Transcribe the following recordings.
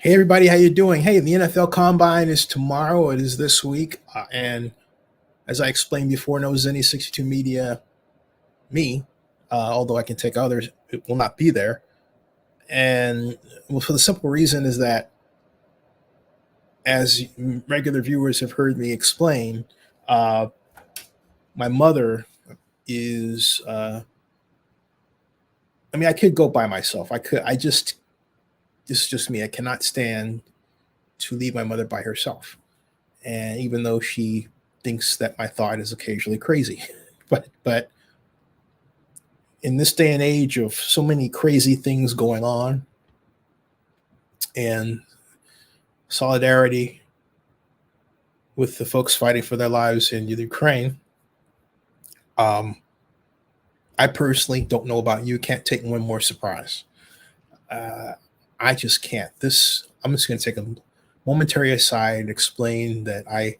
Hey everybody, how you doing? Hey, the NFL Combine is tomorrow. It is this week, and as I explained before, no Zenny 62 Media, me, although I can take others, it will not be there. And well, for the simple reason is that, as regular viewers have heard me explain, uh, my mother is. I could go by myself. I could. I just. This is just me. I cannot stand to leave my mother by herself. And even though she thinks that my thought is occasionally crazy, but in this day and age of so many crazy things going on and solidarity with the folks fighting for their lives in Ukraine, I personally don't know about you. Can't take one more surprise. I just can't. I'm just going to take a momentary aside and explain that I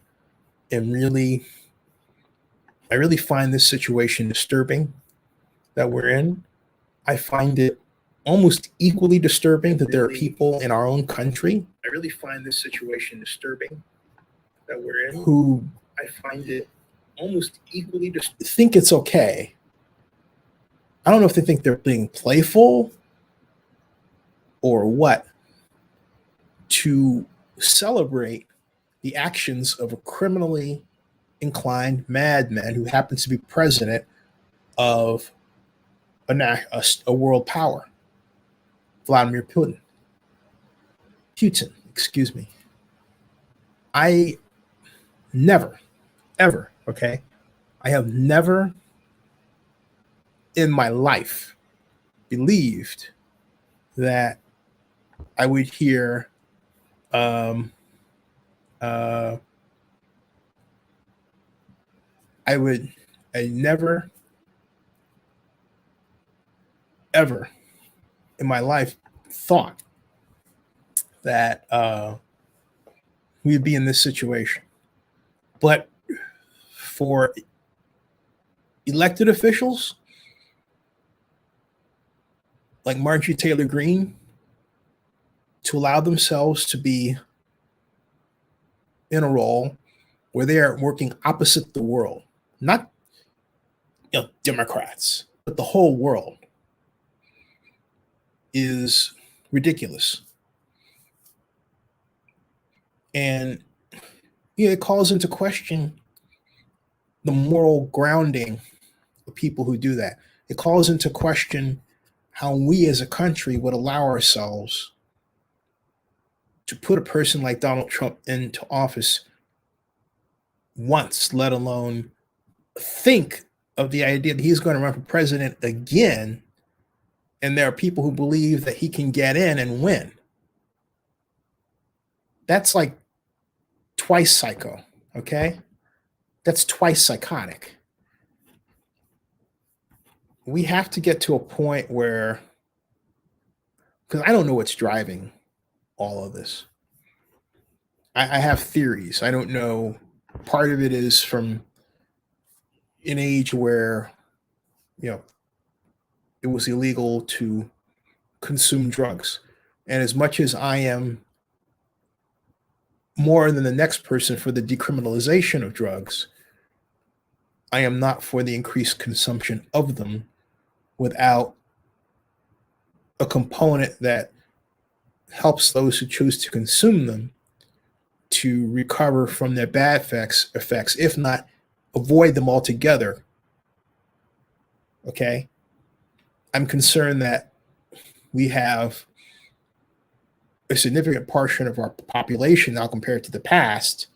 really find this situation disturbing that we're in. I find it almost equally disturbing that there are people in our own country. I really find this situation disturbing that we're in. Who I find it almost equally think it's okay. I don't know if they think they're being playful or what, to celebrate the actions of a criminally inclined madman who happens to be president of a world power, Vladimir Putin. Excuse me. I never, ever, okay? I have never in my life believed that I would hear I never ever in my life thought that we'd be in this situation. But for elected officials like Marjorie Taylor Greene to allow themselves to be in a role where they are working opposite the world, not Democrats, but the whole world, is ridiculous. And it calls into question the moral grounding of people who do that. It calls into question how we as a country would allow ourselves to put a person like Donald Trump into office once, let alone think of the idea that he's going to run for president again, and there are people who believe that he can get in and win. That's like twice psycho, okay? That's twice psychotic. We have to get to a point where, because I don't know what's driving all of this. I have theories. I don't know. Part of it is from an age where, it was illegal to consume drugs. And as much as I am more than the next person for the decriminalization of drugs, I am not for the increased consumption of them without a component that helps those who choose to consume them to recover from their bad effects, if not avoid them altogether. Okay? I'm concerned that we have a significant portion of our population now compared to the past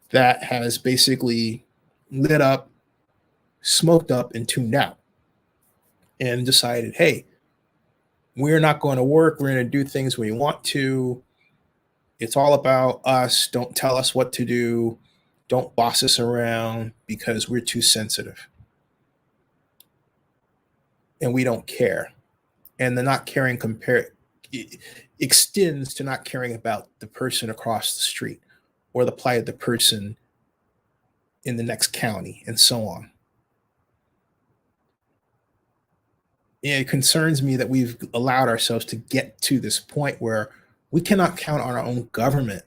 that has basically lit up, smoked up, and tuned out and decided, hey, we're not going to work. We're going to do things we want to. It's all about us. Don't tell us what to do. Don't boss us around because we're too sensitive. And we don't care. And the not caring extends to not caring about the person across the street or the plight of the person in the next county and so on. It concerns me that we've allowed ourselves to get to this point where We cannot count on our own government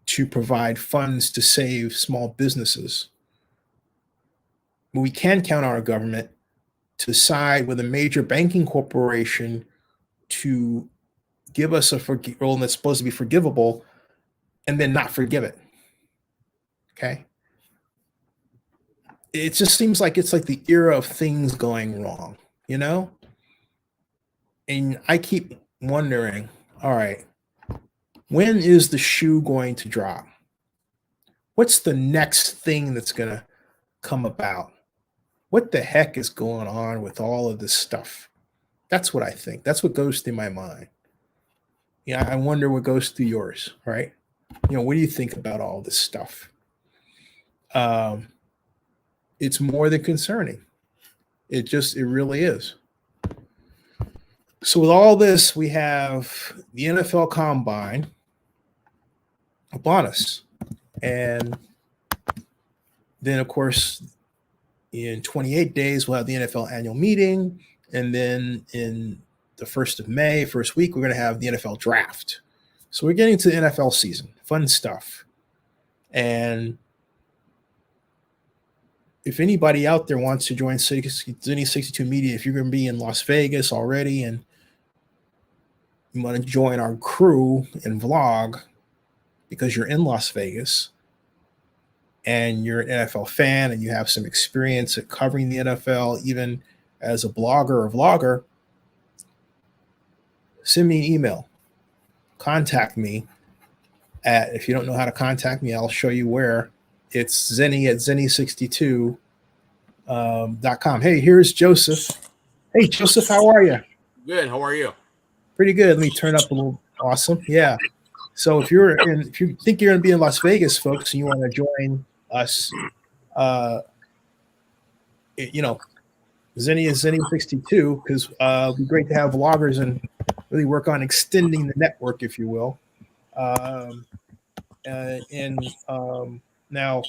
to provide funds to save small businesses. But we can count on our government to side with a major banking corporation to give us a loan that's supposed to be forgivable and then not forgive it. Okay? It just seems like it's like the era of things going wrong, you know? And I keep wondering, all right, when is the shoe going to drop? What's the next thing that's going to come about? What the heck is going on with all of this stuff? That's what I think. That's what goes through my mind. Yeah, I wonder what goes through yours, right? What do you think about all this stuff? It's more than concerning. It really is. So with all this, we have the NFL Combine upon us. And then, of course, in 28 days, we'll have the NFL annual meeting. And then in the 1st of May, first week, we're going to have the NFL draft. So we're getting to the NFL season. Fun stuff. And if anybody out there wants to join Zenny 62 Media, if you're going to be in Las Vegas already and you want to join our crew and vlog because you're in Las Vegas and you're an NFL fan and you have some experience at covering the NFL, even as a blogger or vlogger, send me an email. Contact me at, if you don't know how to contact me, I'll show you where. It's Zenny at Zenny62.com. Hey, here's Joseph. Hey, Joseph, how are you? Good. How are you? Pretty good. Let me turn up a little. Awesome. Yeah. So if you think you're going to be in Las Vegas, folks, and you want to join us, Zenny is Zenny62 because it'd be great to have vloggers and really work on extending the network, if you will. Now,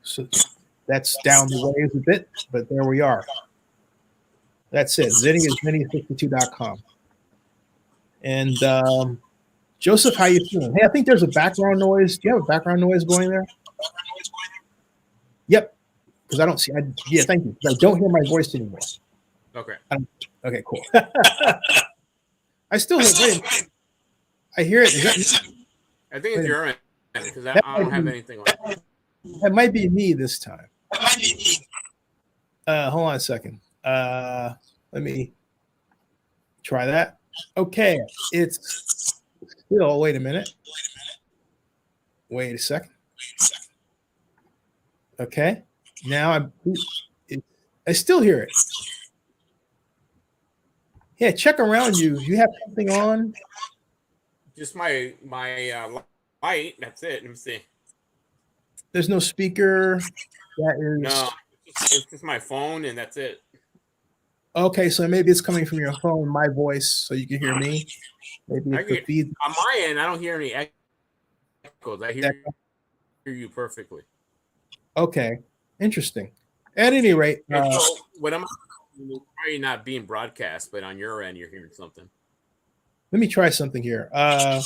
so that's down the ways a bit, but there we are. That's it. Zenny is Zenny62.com. And Joseph, how you feeling? Hey, I think there's a background noise. Do you have a background noise going there? Yep. Because I don't see. Yeah, thank you. I don't hear my voice anymore. Okay. Okay, cool. I still hear. I hear it. I think it's your end because I don't have anything on. That might be me this time. Hold on a second. Let me try that. Okay, it's still. Wait a minute. Wait a second. Okay, now I still hear it. Yeah, check around you. You have something on? Just my light. That's it. Let me see. There's no speaker. That is no. It's just my phone, and that's it. Okay, so maybe it's coming from your phone, my voice, so you can hear me. Maybe it's the feed. On my end, I don't hear any echoes. I hear you perfectly. Okay, interesting. At any rate, so what I'm probably not being broadcast, but on your end, you're hearing something. Let me try something here. Hold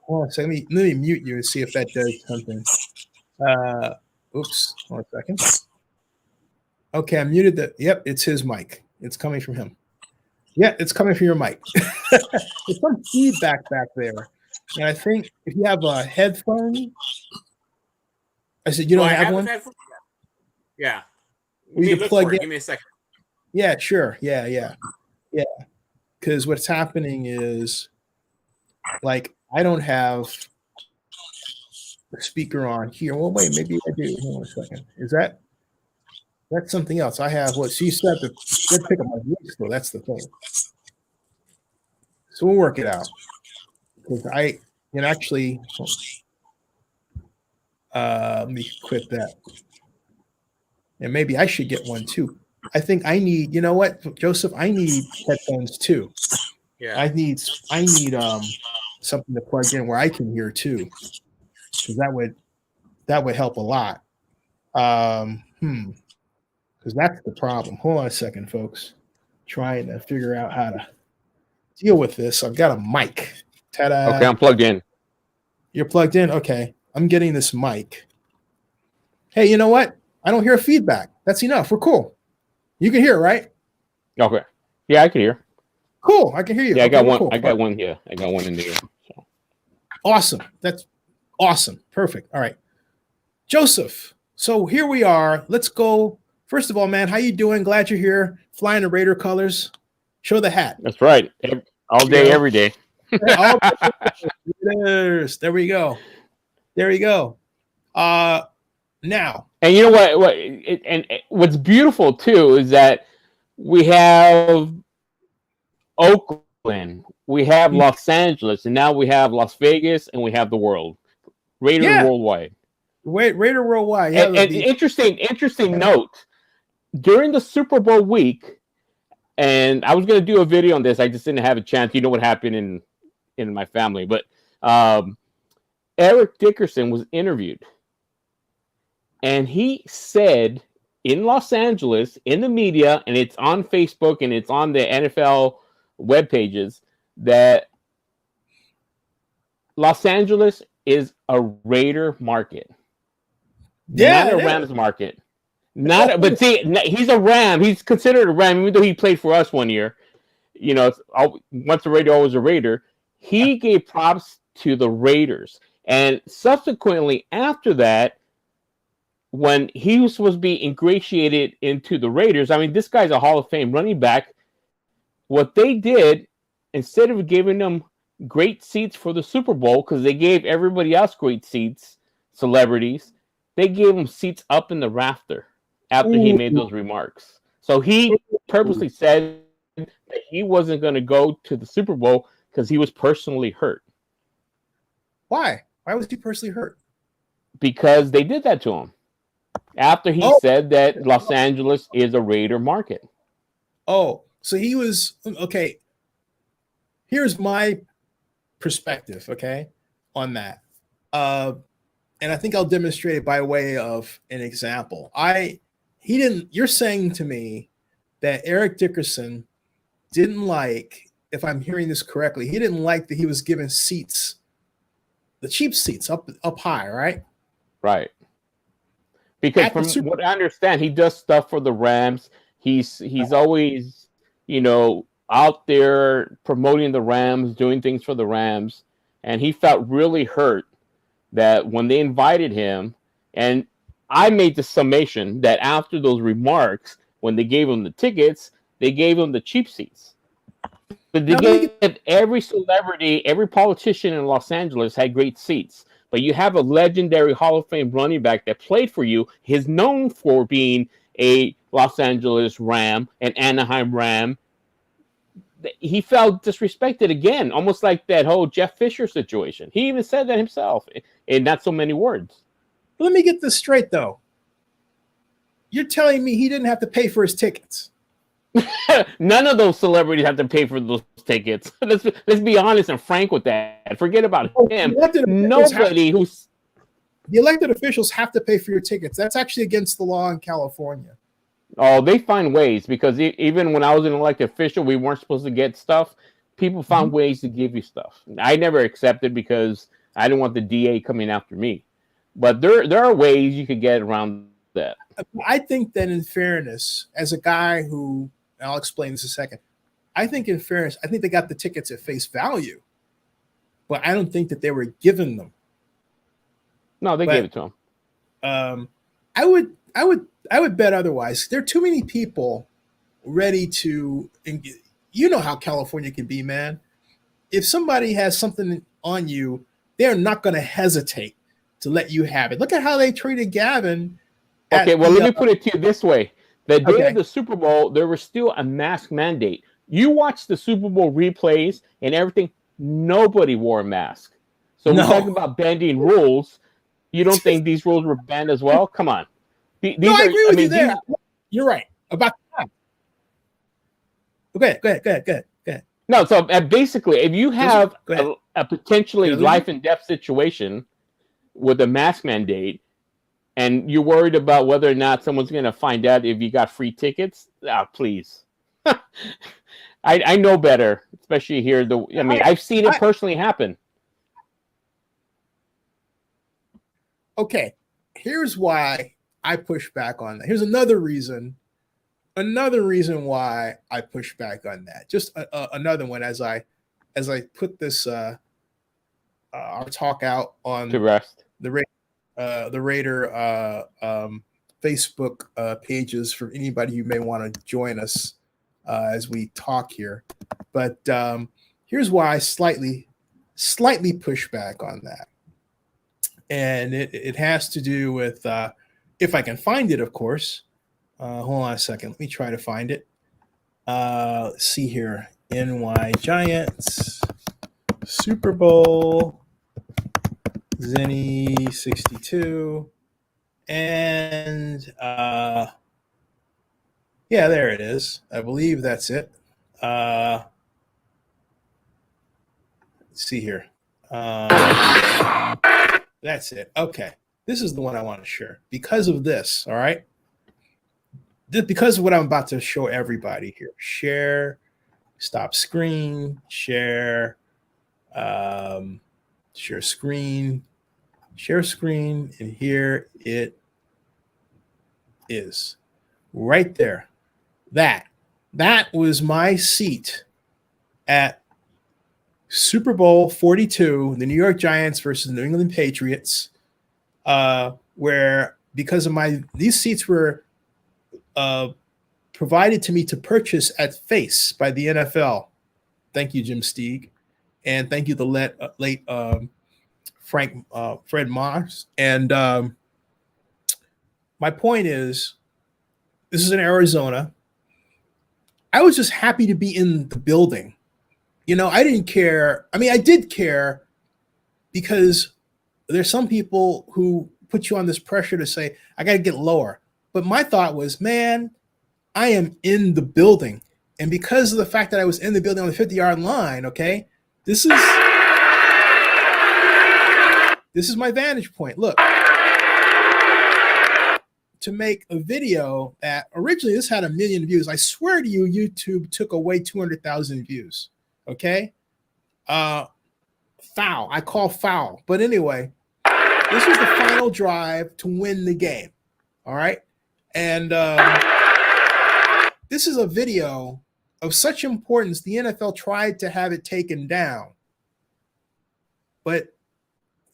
on a second. Let me mute you and see if that does something. Oops. Hold on a second. Okay, I muted Yep, it's his mic. It's coming from him. Yeah, it's coming from your mic. There's some feedback back there. And I think if you have a headphone, I said you don't have one? Yeah. You can plug in. Give me a second. Yeah, sure. Yeah. Because what's happening is, like, I don't have the speaker on here. Well, wait, maybe I do. Hold on a second. That's something else. I have what she said to pick up my voice, though. That's the thing. So we'll work it out. Because I can actually let me quit that. And maybe I should get one too. I think I need, you know what, Joseph? I need headphones too. Yeah. I need something to plug in where I can hear too. Because that would help a lot. Because that's the problem. Hold on a second, folks. Trying to figure out how to deal with this. I've got a mic. Ta-da. Okay, I'm plugged in. You're plugged in? Okay. I'm getting this mic. Hey, you know what? I don't hear feedback. That's enough. We're cool. You can hear, right? Okay. Yeah, I can hear. Cool. I can hear you. Yeah, I got one. Cool. I got one. Yeah, I got one in there. So. Awesome. That's awesome. Perfect. All right. Joseph. So here we are. Let's go. First of all, man, how you doing? Glad you're here. Flying the Raider colors. Show the hat. That's right. All day, every day. There we go. There we go. Now. And you know what? What's beautiful too is that we have Oakland, we have Los Angeles, and now we have Las Vegas, and we have the world. Raider worldwide. Raider worldwide. Yeah, and interesting note. During the Super Bowl week, and I was going to do a video on this, I just didn't have a chance. You know what happened in my family, but Eric Dickerson was interviewed, and he said in Los Angeles, in the media, and it's on Facebook and it's on the NFL web pages, that Los Angeles is a Raider market, not a Rams market. But see, he's a Ram. He's considered a Ram, even though he played for us one year. You know, once a Raider, always a Raider. He gave props to the Raiders, and subsequently after that, when he was supposed to be ingratiated into the Raiders, I mean, this guy's a Hall of Fame running back. What they did, instead of giving them great seats for the Super Bowl, because they gave everybody else great seats, celebrities, they gave them seats up in the rafter after he made those remarks. So he purposely said that he wasn't going to go to the Super Bowl because he was personally hurt. Why? Why was he personally hurt? Because they did that to him. After he said that Los Angeles is a Raider market. Oh, so he was okay. Here's my perspective, okay, on that. And I think I'll demonstrate it by way of an example. You're saying to me that Eric Dickerson didn't like, if I'm hearing this correctly, he didn't like that he was given seats, the cheap seats up high, right? Right. Because from what I understand, he does stuff for the Rams. He's always, out there promoting the Rams, doing things for the Rams. And he felt really hurt that when they invited him, and I made the summation that after those remarks, when they gave him the tickets, they gave him the cheap seats. But they gave every celebrity, every politician in Los Angeles had great seats. But you have a legendary Hall of Fame running back that played for you. He's known for being a Los Angeles Ram, an Anaheim Ram. He felt disrespected again, almost like that whole Jeff Fisher situation. He even said that himself in not so many words. Let me get this straight, though. You're telling me he didn't have to pay for his tickets? None of those celebrities have to pay for those tickets. Let's be honest and frank with that. Forget about him. Nobody who's the elected officials have to pay for your tickets. That's actually against the law in California. Oh, they find ways, because even when I was an elected official, we weren't supposed to get stuff. People found ways to give you stuff. I never accepted because I didn't want the DA coming after me. But there are ways you could get around that. I think that in fairness, as a guy who, and I'll explain this in a second, I think in fairness, I think they got the tickets at face value, but I don't think that they were given them. No, they gave it to them. I would bet otherwise. There are too many people ready to, you know how California can be, man. If somebody has something on you, they're not going to hesitate to let you have it. Look at how they treated Gavin. Okay, well, let me put it to you this way. The day of the Super Bowl, there was still a mask mandate. You watch the Super Bowl replays and everything, nobody wore a mask. So we're talking about bending rules. You don't think these rules were banned as well? Come on. I agree with you there. You're right about that. Go ahead. No, so basically, if you have a potentially life and death situation with a mask mandate, and you're worried about whether or not someone's going to find out if you got free tickets, please. I know better. especially here. I've seen it personally happen. Okay, here's why I push back on that. Here's another reason why I push back on that. Just another one as I put this our talk out on To rest. the Raider Facebook pages for anybody who may want to join us as we talk here. But here's why I slightly push back on that. And it has to do with, if I can find it, of course. Hold on a second. Let me try to find it. Let's see here. NY Giants, Super Bowl, Zenny 62. And yeah, there it is. I believe that's it. Let's see here. That's it. Okay. This is the one I want to share because of this. All right. Because of what I'm about to show everybody here. Share, stop screen, share screen, and here it is. Right there. That was my seat at Super Bowl 42, the New York Giants versus the New England Patriots, where because of these seats were provided to me to purchase at face by the NFL. Thank you, Jim Steig, and thank you the late Fred Moss. And my point is, this is in Arizona. I was just happy to be in the building. I didn't care. I mean, I did care because there's some people who put you on this pressure to say, I got to get lower. But my thought was, man, I am in the building. And because of the fact that I was in the building on the 50-yard line, okay, this is my vantage point. Look, to make a video that originally this had 1 million views. I swear to you, YouTube took away 200,000 views. Okay. Foul. I call foul. But anyway, this was the final drive to win the game. All right. And this is a video of such importance. The NFL tried to have it taken down. But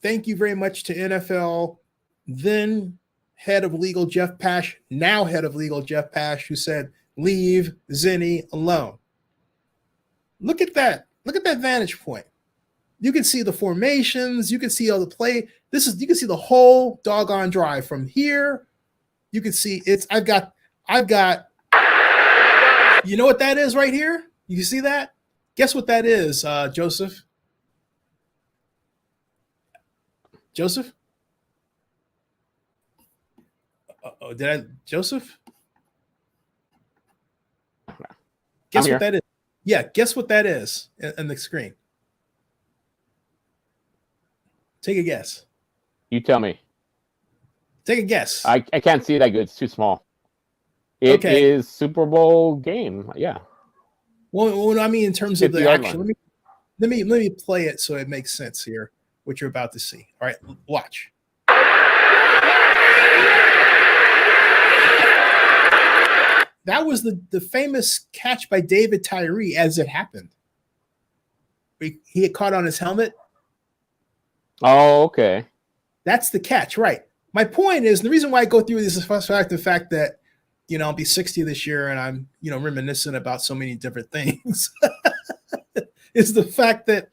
thank you very much to NFL, then head of legal Jeff Pash, now head of legal Jeff Pash, who said, leave Zenny alone. Look at that. Look at that vantage point. You can see the formations. You can see all the play. You can see the whole doggone drive from here. You can see I've got, you know what that is right here? You see that? Guess what that is, Joseph? Joseph? Joseph? Guess what that is? Yeah, guess what that is on the screen? Take a guess. You tell me. Take a guess. I can't see that good. It's too small. It is Super Bowl game. Yeah. Well, I mean, in terms of the action, let me play it so it makes sense here, what you're about to see. All right, watch. That was the famous catch by David Tyree as it happened. He had caught on his helmet. Oh, okay. That's the catch, right? My point is, the reason why I go through this is the fact that, I'll be 60 this year and I'm, reminiscent about so many different things. Is the fact that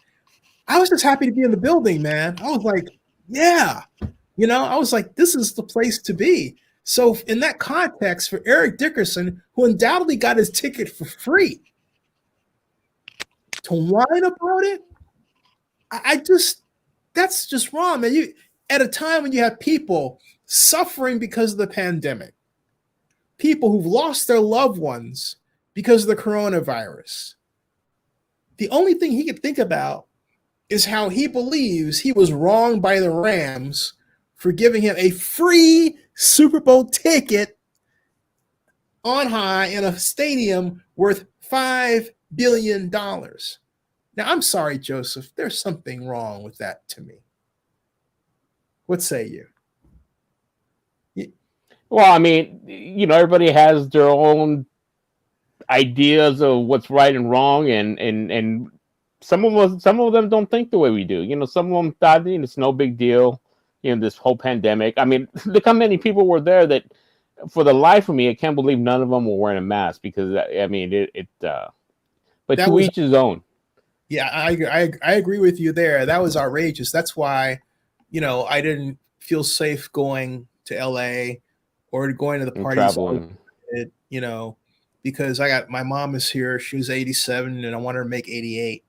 I was just happy to be in the building, man. I was like, yeah, I was like, this is the place to be. So in that context, for Eric Dickerson, who undoubtedly got his ticket for free, to whine about it, that's just wrong, man. At a time when you have people suffering because of the pandemic, people who've lost their loved ones because of the coronavirus, the only thing he could think about is how he believes he was wronged by the Rams for giving him a free Super Bowl ticket on high in a stadium worth $5 billion. Now, I'm sorry, Joseph. There's something wrong with that to me. What say you? Well, I mean, everybody has their own ideas of what's right and wrong, and some of them don't think the way we do. Some of them thought it's no big deal. This whole pandemic. I mean, look how many people were there that, for the life of me, I can't believe none of them were wearing a mask because I mean it. But to each his own. Yeah, I agree with you there. That was outrageous. That's why, I didn't feel safe going to LA or going to the parties. Because my mom is here. She was 87 and I want her to make 88,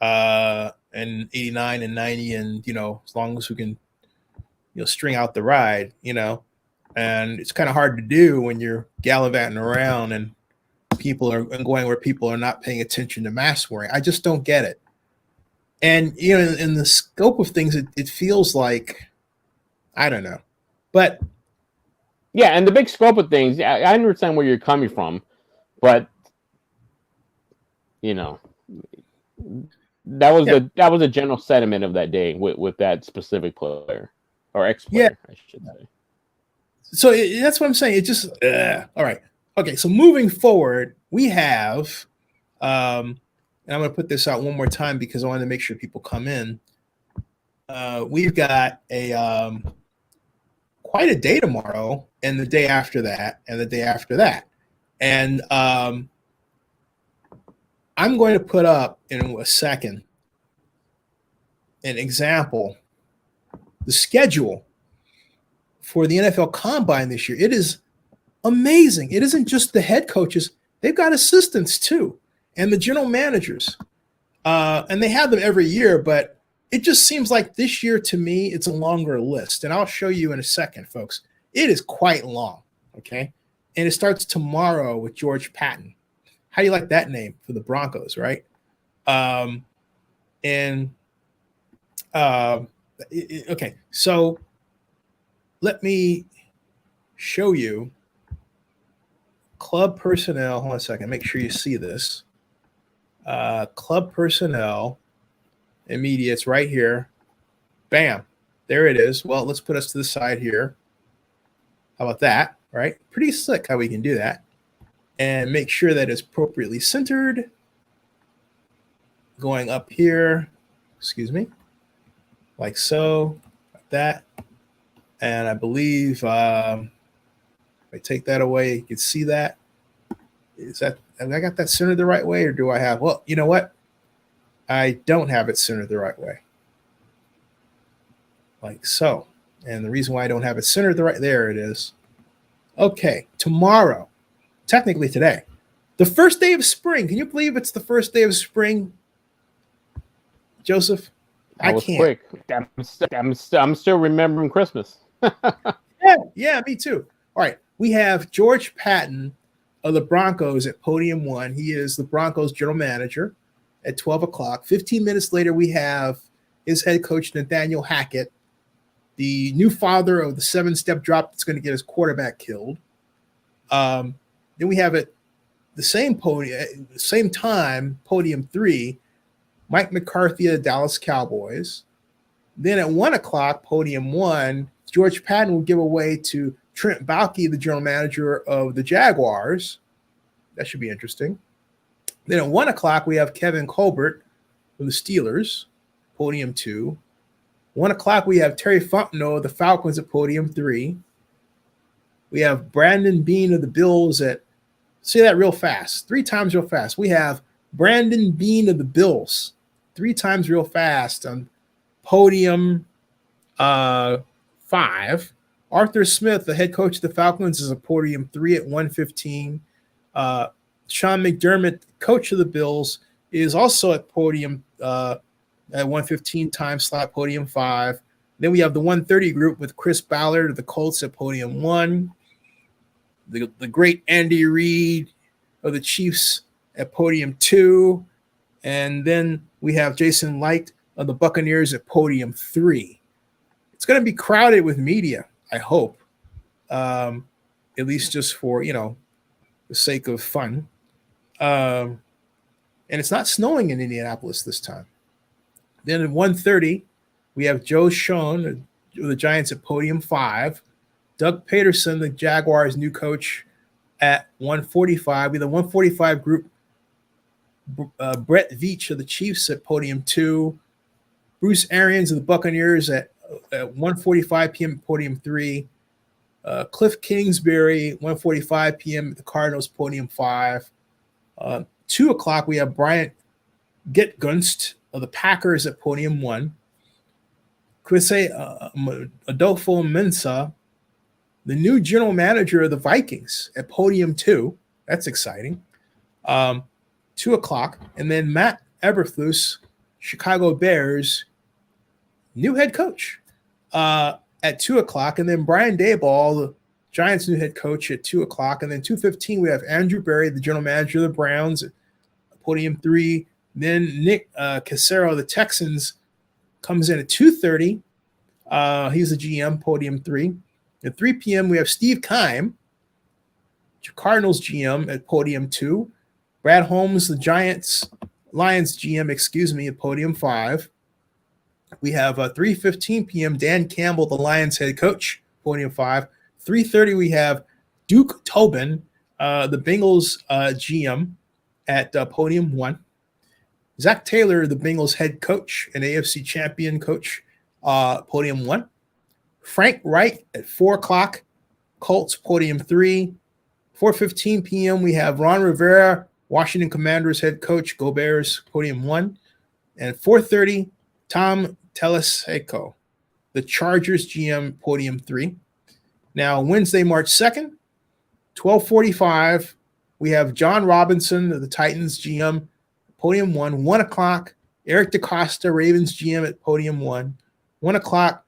and 89 and 90. And, as long as we can, string out the ride, and it's kind of hard to do when you're gallivanting around and people are going where people are not paying attention to mask wearing. I just don't get it. And, in the scope of things, it feels like, I don't know, but yeah. And the big scope of things, I understand where you're coming from, but that was a general sentiment of that day with that specific player or ex-player, I should say. So that's what I'm saying. It just all right. Okay, so moving forward, we have, and I'm going to put this out one more time because I want to make sure people come in. We've got quite a day tomorrow, and the day after that, and the day after that, and I'm going to put up in a second an example, the schedule for the NFL Combine this year. It is amazing. It isn't just the head coaches. They've got assistants too, and the general managers. And they have them every year, but it just seems like this year to me, it's a longer list. And I'll show you in a second, folks. It is quite long, okay? And it starts tomorrow with George Paton. How do you like that name for the Broncos, right? Okay, so let me show you club personnel. Hold on a second. Make sure you see this. Club personnel and media. It's right here. Bam. There it is. Well, let's put us to the side here. How about that? Right? Pretty slick how we can do that. And make sure that it's appropriately centered. Going up here. Excuse me. Like so. Like that. And I believe if I take that away, you can see that. Have I got that centered the right way, or do I have? Well, you know what? I don't have it centered the right way. Like so. And the reason why I don't have it centered there it is. Okay, tomorrow, technically today, the first day of spring. Can you believe it's the first day of spring, Joseph? That was quick. I'm still remembering Christmas. Yeah, me too. All right, we have George Paton of the Broncos at Podium 1. He is the Broncos general manager at 12 o'clock. 15 minutes later, we have his head coach, Nathaniel Hackett, the new father of the 7-step drop that's going to get his quarterback killed. Then we have at the same time, Podium 3, Mike McCarthy of the Dallas Cowboys. Then at 1 o'clock, Podium 1, George Paton will give away to Trent Baalke, the general manager of the Jaguars. That should be interesting. Then at 1 o'clock, we have Kevin Colbert from the Steelers, Podium 2. 1 o'clock, we have Terry Fontenot of the Falcons at Podium 3. We have Brandon Beane of the Bills at, say that real fast, 3 times real fast. We have Brandon Beane of the Bills, 3 times real fast on Podium 5. Arthur Smith, the head coach of the Falcons, is at Podium 3 at 1:15. Sean McDermott, coach of the Bills, is also at Podium at 1:15 time slot, Podium 5. Then we have the 1:30 group with Chris Ballard of the Colts at Podium 1. The great Andy Reid of the Chiefs at Podium 2. And then we have Jason Licht of the Buccaneers at Podium 3. It's going to be crowded with media, I hope, at least just for, the sake of fun. And it's not snowing in Indianapolis this time. Then at 1:30, we have Joe Schoen, the Giants at Podium 5. Doug Pederson, the Jaguars' new coach, at 1:45. We have the 1:45 group. Brett Veach of the Chiefs at Podium 2. Bruce Arians of the Buccaneers at 1:45 p.m. at Podium 3. Cliff Kingsbury, 1:45 p.m. at the Cardinals, Podium 5. 2 o'clock, we have Bryant Getgunst of the Packers at Podium 1. Adofo-Mensah, the new general manager of the Vikings at Podium 2. That's exciting. 2 o'clock. And then Matt Eberflus, Chicago Bears, new head coach at 2 o'clock. And then Brian Daboll, the Giants' new head coach, at 2 o'clock. And then 2:15, we have Andrew Berry, the general manager of the Browns, at Podium 3. Then Nick Cassero of the Texans comes in at 2:30. He's the GM, Podium 3. At 3 p.m., we have Steve Keim, Cardinals GM, at Podium 2. Brad Holmes, the Lions GM, at Podium 5. We have 3:15 p.m., Dan Campbell, the Lions head coach, Podium 5. 3:30, we have Duke Tobin, the Bengals GM, at Podium 1. Zach Taylor, the Bengals head coach and AFC champion coach, Podium 1. Frank Wright at 4 o'clock, Colts, Podium 3. 4:15 p.m., we have Ron Rivera, Washington Commanders head coach, Go Bears, Podium 1. And at 4:30, Tom Telesco, the Chargers GM, Podium 3. Now, Wednesday, March 2nd, 12:45, we have John Robinson of the Titans GM, Podium 1. 1 o'clock, Eric DeCosta, Ravens GM, at Podium 1. 1 o'clock,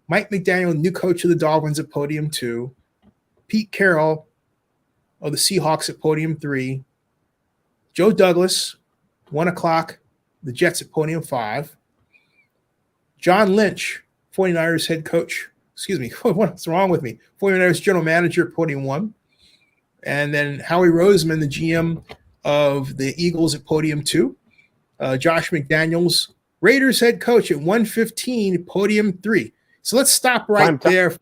Mike McDaniel, new coach of the Dolphins, at Podium 2. Pete Carroll of the Seahawks at Podium 3. Joe Douglas, 1 o'clock, the Jets at Podium 5. John Lynch, 49ers head coach. Excuse me, what's wrong with me? 49ers general manager at Podium 1. And then Howie Roseman, the GM of the Eagles, at Podium 2. Josh McDaniels, Raiders head coach, at 1:15, Podium 3. So let's stop right there.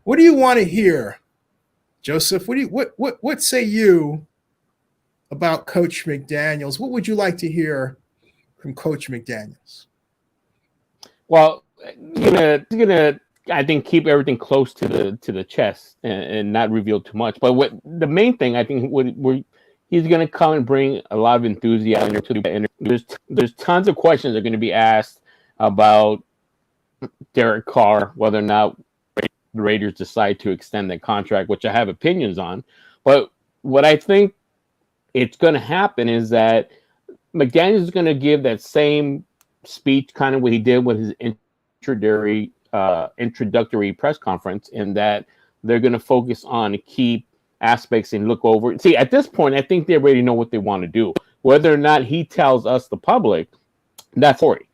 What do you want to hear, Joseph? What say you about Coach McDaniels? What would you like to hear from Coach McDaniels? Well, gonna I think keep everything close to the chest and not reveal too much. But what the main thing I think he's gonna come and bring a lot of enthusiasm to the. There's tons of questions that are going to be asked about Derek Carr, whether or not the Raiders decide to extend that contract, which I have opinions on. But what I think it's going to happen is that McDaniel is going to give that same speech, kind of what he did with his introductory press conference, in that they're going to focus on key aspects and look over. See, at this point, I think they already know what they want to do. Whether or not he tells us, the public, that's story.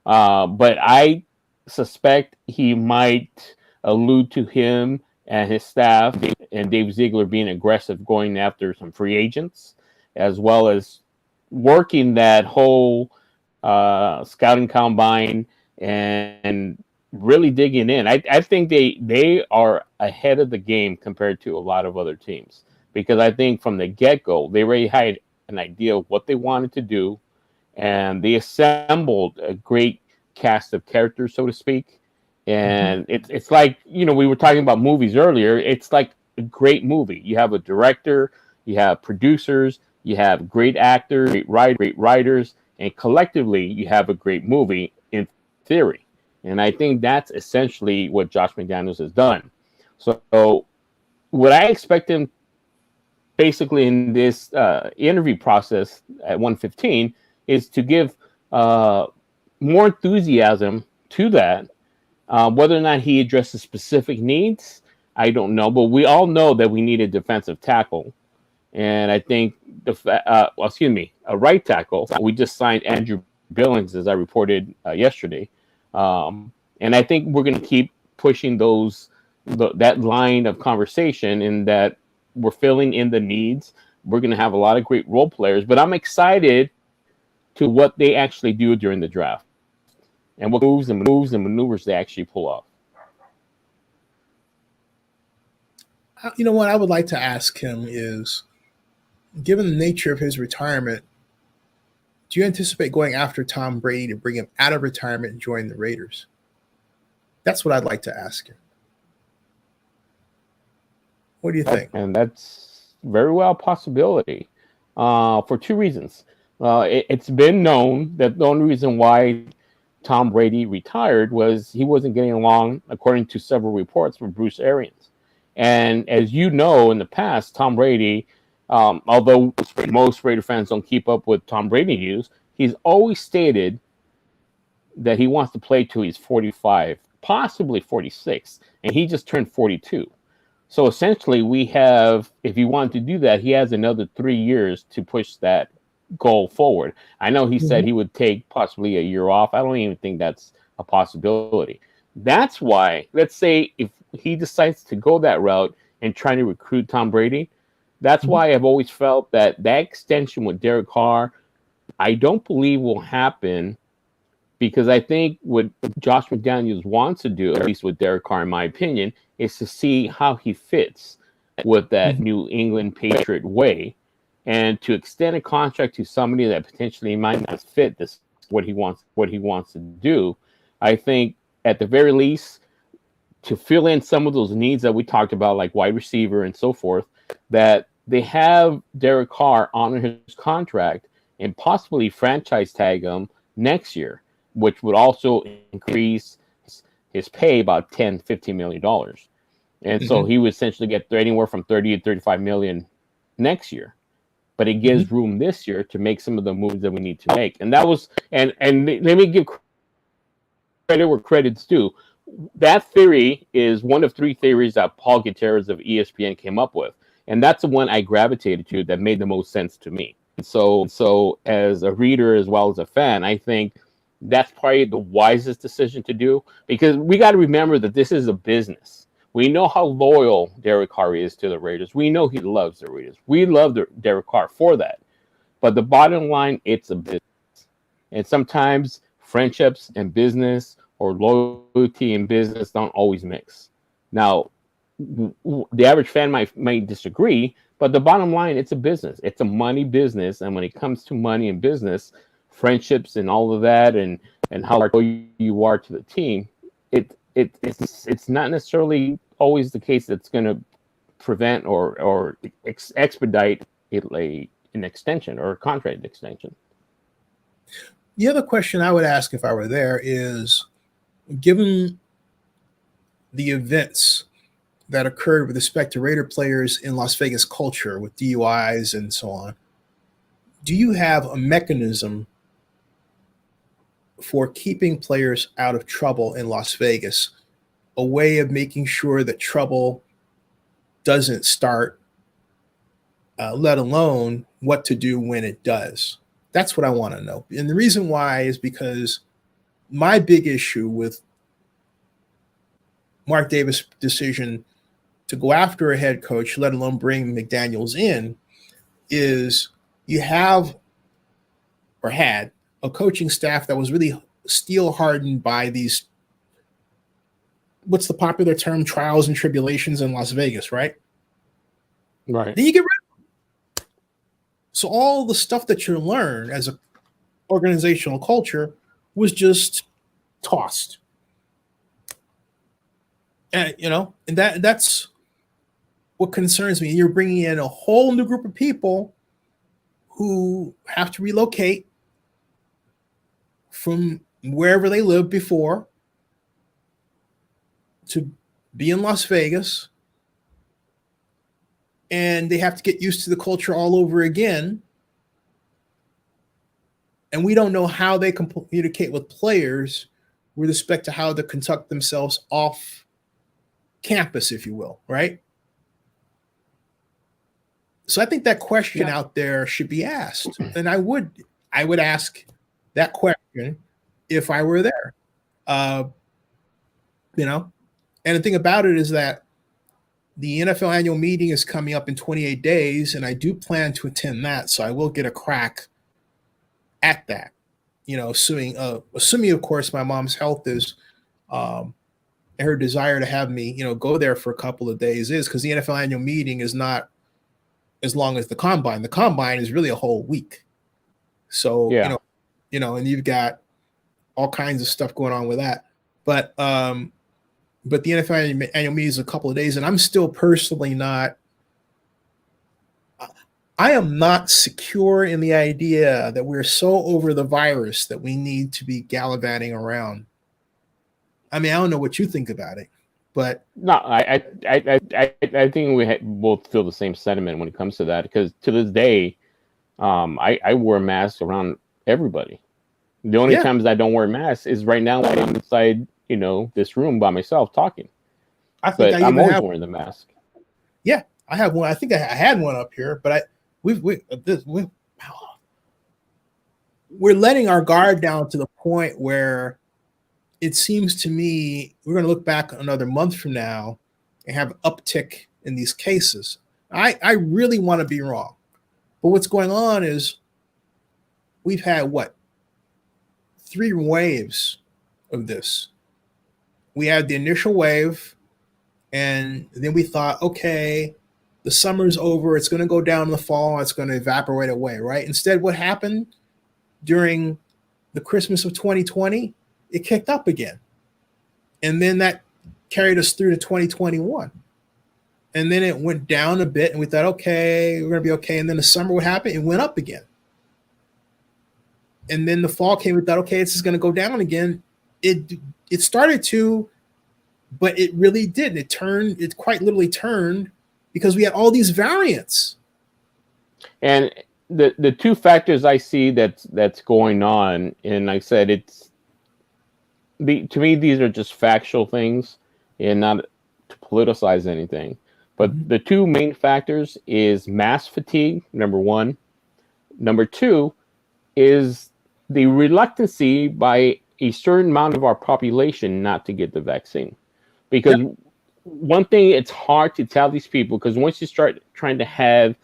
But I suspect he might allude to him and his staff and Dave Ziegler being aggressive, going after some free agents, as well as working that whole scouting combine and really digging in. I think they are ahead of the game compared to a lot of other teams, because I think from the get-go, they already had an idea of what they wanted to do, and they assembled a great cast of characters, so to speak. And it's like, we were talking about movies earlier. It's like a great movie. You have a director, you have producers, you have great actors, great writers, and collectively you have a great movie in theory. And I think that's essentially what Josh McDaniels has done. So what I expect him basically in this interview process at 1:15 is to give more enthusiasm to that. Whether or not he addresses specific needs, I don't know. But we all know that we need a defensive tackle. And I think a right tackle. We just signed Andrew Billings, as I reported yesterday. And I think we're going to keep pushing that line of conversation, in that we're filling in the needs. we're going to have a lot of great role players. But I'm excited to what they actually do during the draft and what moves and maneuvers they actually pull off. You know what I would like to ask him is, given the nature of his retirement, do you anticipate going after Tom Brady to bring him out of retirement and join the Raiders? That's what I'd like to ask him. What do you think? And that's very well a possibility for two reasons. It's been known that the only reason why Tom Brady retired was he wasn't getting along, according to several reports, with Bruce Arians. And as you know, in the past, Tom Brady, although most Raider fans don't keep up with Tom Brady news, he's always stated that he wants to play till he's 45, possibly 46, and he just turned 42. So essentially, we have, if he wanted to do that, he has another 3 years to push that goal forward. I know he said he would take possibly a year off. I don't even think that's a possibility. That's why, let's say if he decides to go that route and try to recruit Tom Brady, that's why I've always felt that extension with Derek Carr, I don't believe will happen, because I think what Josh McDaniels wants to do, at least with Derek Carr, in my opinion, is to see how he fits with that New England Patriot way, and to extend a contract to somebody that potentially might not fit this what he wants to do. I think at the very least, to fill in some of those needs that we talked about, like wide receiver and so forth, that they have Derek Carr honor his contract and possibly franchise tag him next year, which would also increase his pay about $10-15 million. And so he would essentially get anywhere from 30 to 35 million next year. But it gives room this year to make some of the moves that we need to make. And that was, and let me give credit where credit's due. That theory is one of three theories that Paul Gutierrez of ESPN came up with. And that's the one I gravitated to that made the most sense to me. So as a reader as well as a fan, I think that's probably the wisest decision to do, because we got to remember that this is a business. We know how loyal Derek Carr is to the Raiders. We know he loves the Raiders. We love Derek Carr for that. But the bottom line, it's a business. And sometimes friendships and business, or loyalty and business, don't always mix. Now, the average fan might disagree, but the bottom line, it's a business. It's a money business. And when it comes to money and business, friendships and all of that, and how loyal you are to the team, it's not necessarily always the case that's going to prevent or expedite an extension or a contract extension. The other question I would ask if I were there is, given the events that occurred with respect to Raider players in Las Vegas culture with DUIs and so on, do you have a mechanism for keeping players out of trouble in Las Vegas, a way of making sure that trouble doesn't start, let alone what to do when it does? That's what I want to know. And the reason why is because my big issue with Mark Davis' decision to go after a head coach, let alone bring McDaniels in, is you have or had a coaching staff that was really steel hardened by these, what's the popular term, trials and tribulations in Las Vegas, right? Right. Then you get rid of them. So all the stuff that you learn as an organizational culture was just tossed. And, and that's what concerns me. You're bringing in a whole new group of people who have to relocate from wherever they lived before to be in Las Vegas, and they have to get used to the culture all over again. And we don't know how they can communicate with players with respect to how to conduct themselves off campus, if you will, right? So I think that question out there should be asked. And I would ask that question if I were there. And the thing about it is that the NFL annual meeting is coming up in 28 days, and I do plan to attend that, so I will get a crack at that. Assuming of course my mom's health is, and her desire to have me, go there for a couple of days is, because the NFL annual meeting is not as long as the combine. The combine is really a whole week. So, Yeah. And you've got all kinds of stuff going on with that. But the NFL annual meeting is a couple of days, and I'm still personally not. I am not secure in the idea that we're so over the virus that we need to be gallivanting around. I mean, I don't know what you think about it, but no, I think we both feel the same sentiment when it comes to that, because to this day, I wear masks around everybody. The only times I don't wear masks is right now when I'm inside, this room by myself talking. I'm always wearing the mask. Yeah, I have one. I think I had one up here, but we're letting our guard down to the point where it seems to me we're going to look back another month from now and have an uptick in these cases. I really want to be wrong, but what's going on is we've had 3 waves of this. We had the initial wave, and then we thought, okay, the summer's over. It's going to go down in the fall. It's going to evaporate away, right? Instead, what happened during the Christmas of 2020? It kicked up again. And then that carried us through to 2021. And then it went down a bit, and we thought, okay, we're going to be okay. And then the summer, what happened? It went up again. And then the fall came, we thought, okay, this is going to go down again. It started to, but it really didn't. It quite literally turned, because we had all these variants. And the 2 factors I see that's going on, and I said to me, these are just factual things and not to politicize anything. But the 2 main factors is mass fatigue, number 1. Number 2 is the reluctancy by a certain amount of our population not to get the vaccine. Because one thing, it's hard to tell these people, because once you start trying to have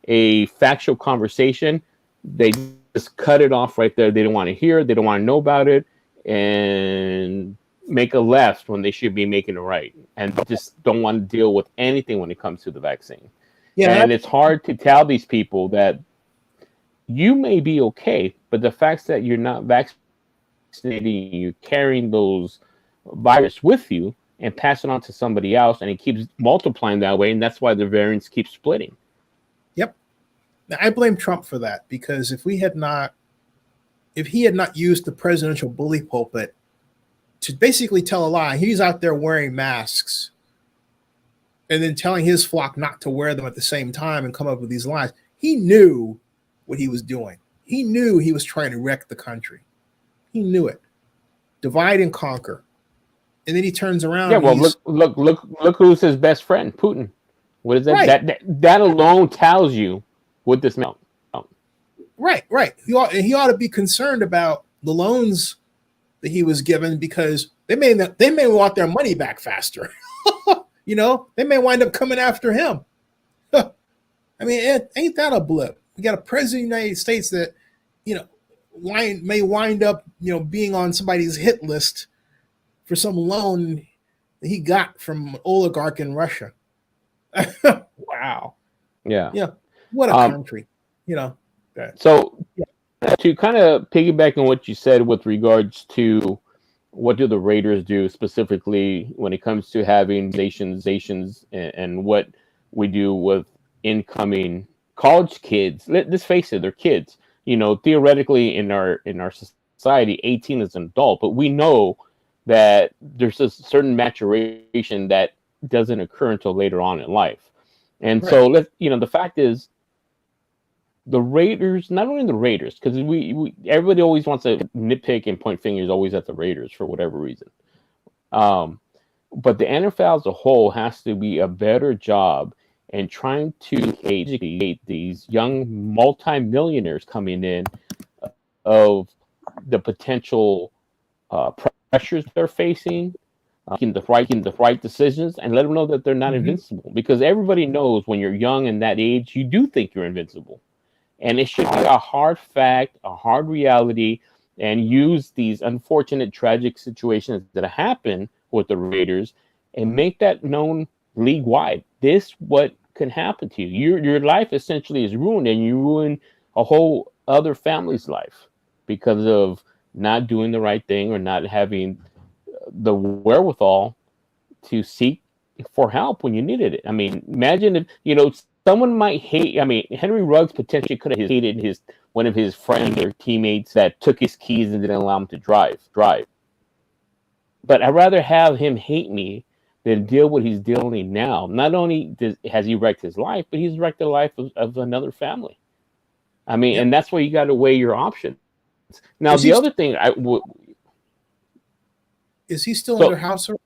a factual conversation, they just cut it off right there. They don't want to hear it. They don't want to know about it, and make a left when they should be making a right, and just don't want to deal with anything when it comes to the vaccine. Yeah, and it's hard to tell these people that you may be okay, but the fact that you're not vaccinating, you're carrying those virus with you and pass it on to somebody else, and it keeps multiplying that way, and that's why the variants keep splitting. Yep. Now, I blame Trump for that, because if he had not used the presidential bully pulpit to basically tell a lie, he's out there wearing masks and then telling his flock not to wear them at the same time and come up with these lies. He knew what he was doing. He knew he was trying to wreck the country. He knew it. Divide and conquer. And then he turns around. Yeah, well, look who's his best friend, Putin. What is that? Right. That alone tells you what this meant. Right. He ought to be concerned about the loans that he was given, because they may want their money back faster. They may wind up coming after him. I mean, ain't that a blip? We got a president of the United States that, may wind up, being on somebody's hit list for some loan that he got from an oligarch in Russia. Wow. Yeah. Yeah. What a country, So to kind of piggyback on what you said with regards to what do the Raiders do specifically when it comes to having nations and what we do with incoming college kids. Let's face it, they're kids. Theoretically in our society, 18 is an adult, but we know that there's a certain maturation that doesn't occur until later on in life. And so the fact is, the Raiders, not only the Raiders, because we everybody always wants to nitpick and point fingers always at the Raiders for whatever reason. But the NFL as a whole has to be a better job in trying to educate these young multimillionaires coming in of the potential pressures they're facing, making the right decisions, and let them know that they're not invincible. Because everybody knows when you're young and that age, you do think you're invincible. And it should be a hard fact, a hard reality, and use these unfortunate, tragic situations that happen with the Raiders and make that known league-wide. This what can happen to you. Your life essentially is ruined, and you ruin a whole other family's life because of not doing the right thing or not having the wherewithal to seek for help when you needed it. I mean, imagine if, someone might hate. I mean, Henry Ruggs potentially could have hated one of his friends or teammates that took his keys and didn't allow him to drive. But I'd rather have him hate me than deal what he's dealing now. Not only has he wrecked his life, but he's wrecked the life of another family. I mean, and that's why you got to weigh your options. Now, the other thing is he still under house arrest?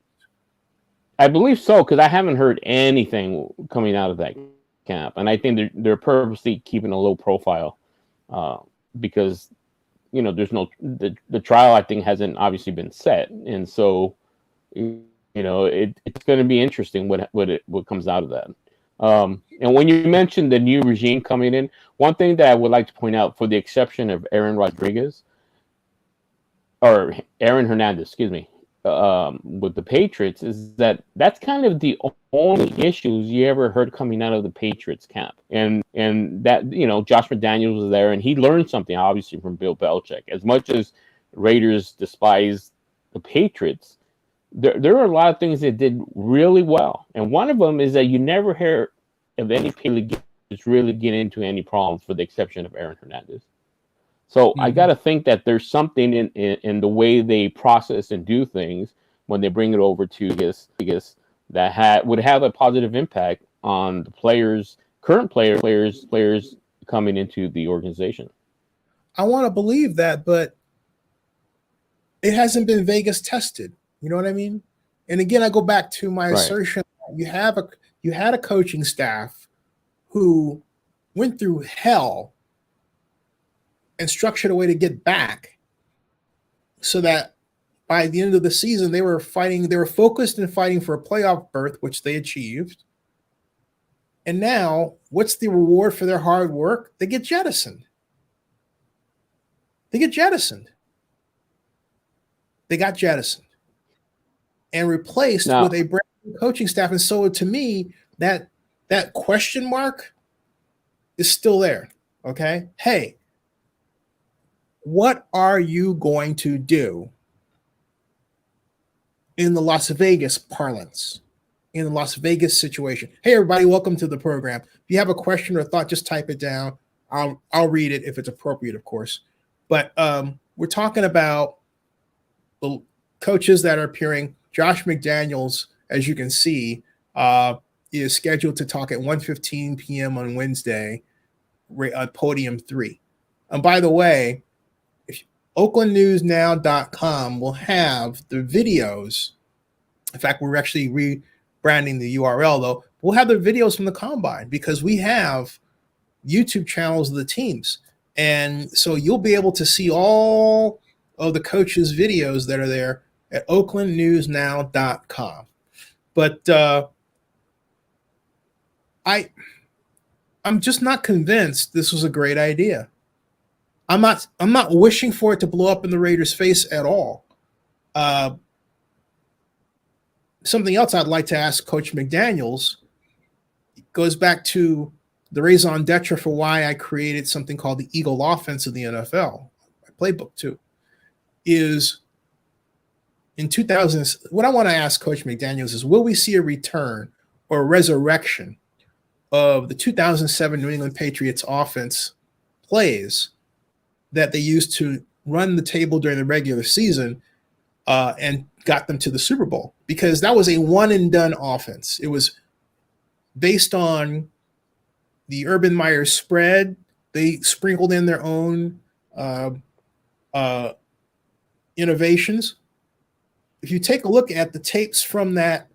I believe so, because I haven't heard anything coming out of that camp, and I think they're purposely keeping a low profile because there's no the trial I think hasn't obviously been set, and so it's going to be interesting what comes out of that. And when you mentioned the new regime coming in, one thing that I would like to point out, for the exception of Aaron Hernandez, excuse me, with the Patriots, is that's kind of the only issues you ever heard coming out of the Patriots camp. And that, Josh McDaniel was there, and he learned something, obviously, from Bill Belichick. As much as Raiders despise the Patriots, there are a lot of things that did really well. And one of them is that you never hear of any Patriots really getting into any problems, for the exception of Aaron Hernandez. So I got to think that there's something in the way they process and do things when they bring it over to Vegas that would have a positive impact on the current players coming into the organization. I want to believe that, but it hasn't been Vegas tested. You know what I mean? And again, I go back to my assertion: you had a coaching staff who went through hell and structured a way to get back, so that by the end of the season, they were focused and fighting for a playoff berth, which they achieved. And now, what's the reward for their hard work? They get jettisoned. They got jettisoned and replaced with a brand new coaching staff. And so to me, that question mark is still there. Okay. Hey, what are you going to do in the Las Vegas parlance, in the Las Vegas situation? Hey, everybody, welcome to the program. If you have a question or thought, just type it down. I'll read it if it's appropriate, of course. But we're talking about the coaches that are appearing. Josh McDaniels, as you can see, is scheduled to talk at 1:15 p.m. on Wednesday at Podium 3. And by the way, OaklandNewsNow.com will have the videos. In fact, we're actually rebranding the URL, though. We'll have the videos from the Combine, because we have YouTube channels of the teams. And so you'll be able to see all of the coaches' videos that are there at OaklandNewsNow.com. But I'm just not convinced this was a great idea. I'm not wishing for it to blow up in the Raiders' face at all. Something else I'd like to ask Coach McDaniels goes back to the raison d'etre for why I created something called the Eagle Offense of the NFL, my playbook too, is in 2000. What I want to ask Coach McDaniels is, will we see a return or a resurrection of the 2007 New England Patriots offense plays that they used to run the table during the regular season and got them to the Super Bowl? Because that was a one-and-done offense. It was based on the Urban Meyer spread. They sprinkled in their own innovations. If you take a look at the tapes from that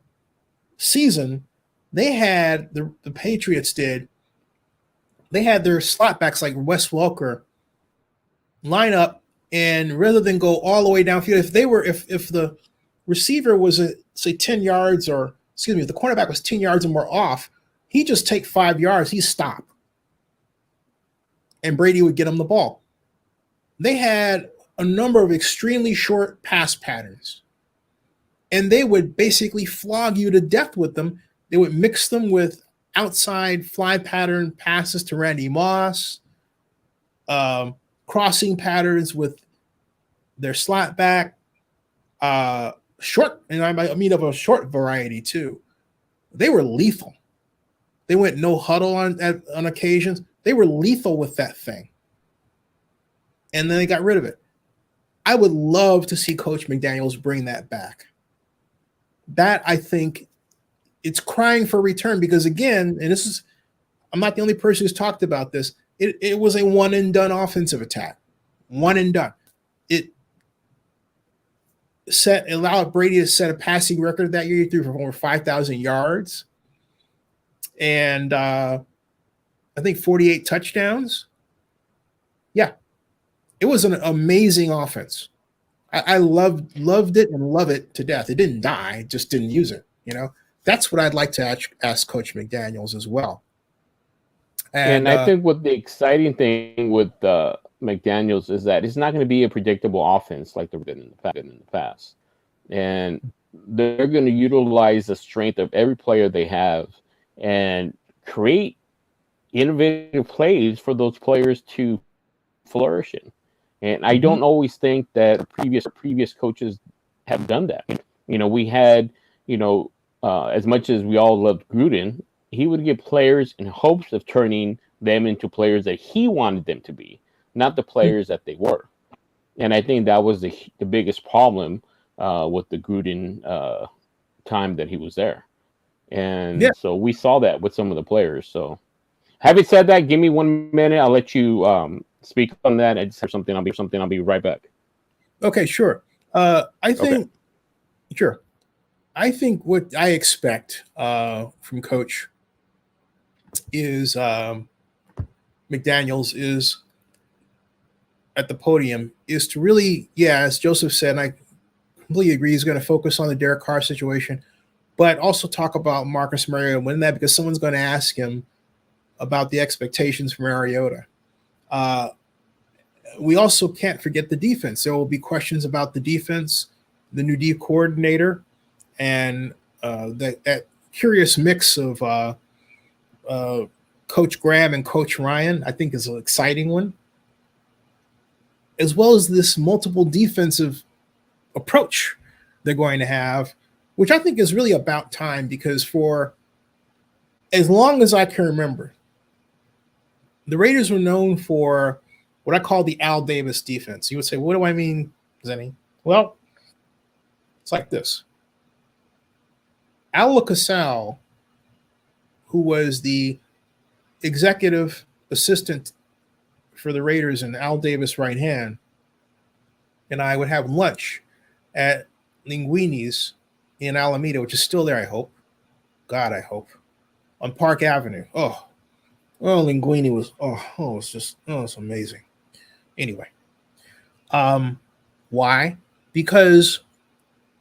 season, they had, the Patriots did, they had their slot backs like Wes Welker line up, and rather than go all the way downfield, if the receiver was say 10 yards or if the cornerback was 10 yards or more off, he'd just take 5 yards, he'd stop. And Brady would get him the ball. They had a number of extremely short pass patterns. And they would basically flog you to death with them. They would mix them with outside fly pattern passes to Randy Moss, crossing patterns with their slot back, short, and I mean of a short variety too. They were lethal. They went no huddle on occasions. They were lethal with that thing. And then they got rid of it. I would love to see Coach McDaniels bring that back. That, I think, it's crying for return because, again, and this is, I'm not the only person who's talked about this, it was a one and done offensive attack. One and done. It allowed Brady to set a passing record that year. He threw for over 5,000 yards. And I think 48 touchdowns. Yeah. It was an amazing offense. I loved it and love it to death. It didn't die, just didn't use it. You know, that's what I'd like to ask Coach McDaniels as well. And I think what the exciting thing with McDaniels is that it's not going to be a predictable offense like they've been in the past. And they're going to utilize the strength of every player they have and create innovative plays for those players to flourish in. And I don't always think that previous coaches have done that. You know, we had, as much as we all loved Gruden, he would get players in hopes of turning them into players that he wanted them to be, not the players that they were. And I think that was the biggest problem with the Gruden time that he was there. And so we saw that with some of the players. So having said that, give me 1 minute. I'll let you speak on that. I just have something. I'll be right back. Okay, sure. Sure. I think what I expect from Coach is McDaniels is at the podium is to really, as Joseph said, and I completely agree, he's going to focus on the Derek Carr situation, but also talk about Marcus Mariota and win that because someone's going to ask him about the expectations from Mariota. We also can't forget the defense. There will be questions about the defense, the new D coordinator, and that curious mix of Coach Graham and Coach Ryan, I think is an exciting one, as well as this multiple defensive approach they're going to have, which I think is really about time because for as long as I can remember, the Raiders were known for what I call the Al Davis defense. You would say, what do I mean, Zenny? Well, it's like this. Al LaCasale, who was the executive assistant for the Raiders and Al Davis' right hand, and I would have lunch at Linguini's in Alameda, which is still there, I hope. God, I hope. On Park Avenue. Oh, Linguini was, it's amazing. Anyway. Why? Because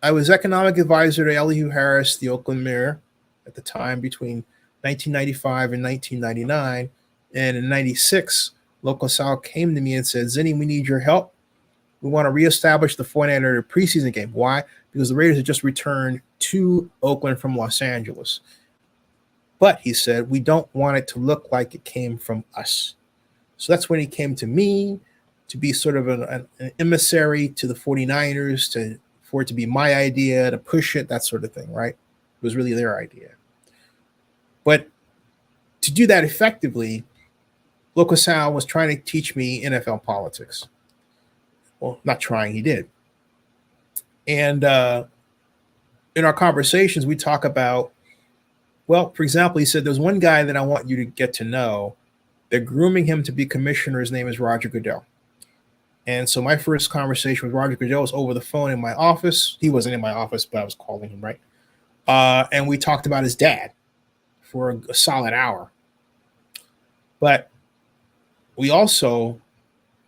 I was economic advisor to Elihu Harris, the Oakland mayor, at the time between 1995 and 1999. And in 96, LaCasale came to me and said, Zenny, we need your help. We want to reestablish the 49er preseason game. Why? Because the Raiders had just returned to Oakland from Los Angeles. But he said, we don't want it to look like it came from us. So that's when he came to me to be sort of an emissary to the 49ers, for it to be my idea, to push it, that sort of thing, right? It was really their idea. But to do that effectively, LaCasale was trying to teach me NFL politics. Well, not trying, he did. And in our conversations, we talk about, well, for example, he said, there's one guy that I want you to get to know. They're grooming him to be commissioner. His name is Roger Goodell. And so my first conversation with Roger Goodell was over the phone in my office. He wasn't in my office, but I was calling him, right? And we talked about his dad for a solid hour. But we also,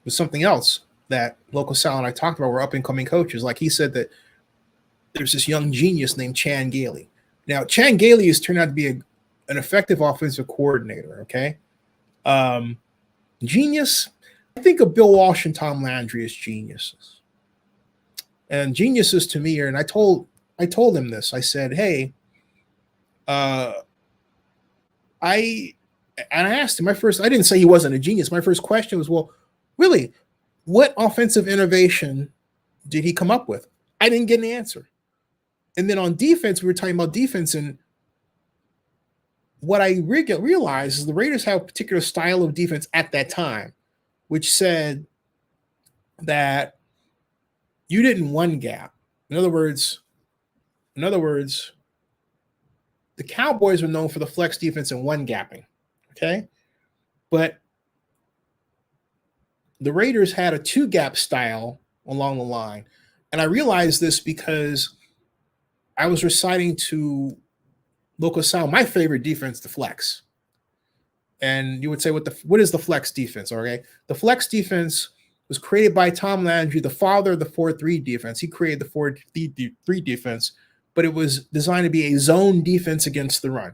with something else that LaCasale and I talked about, were up-and-coming coaches. Like he said that there's this young genius named Chan Gailey. Now, Chan Gailey has turned out to be an effective offensive coordinator, okay? Genius, I think of Bill Walsh and Tom Landry as geniuses. And geniuses to me are, and I told him this. I said, hey, I asked him, I didn't say he wasn't a genius. My first question was, well, really, what offensive innovation did he come up with? I didn't get an answer. And then on defense, we were talking about defense, and what I realized is the Raiders have a particular style of defense at that time, which said that you didn't one gap. In other words, the Cowboys were known for the flex defense and one gapping, okay? But the Raiders had a two gap style along the line. And I realized this because I was reciting to Local Sound my favorite defense, the flex. And you would say, what is the flex defense? Okay. The flex defense was created by Tom Landry, the father of the 4-3 defense. He created the 4-3 defense, but it was designed to be a zone defense against the run.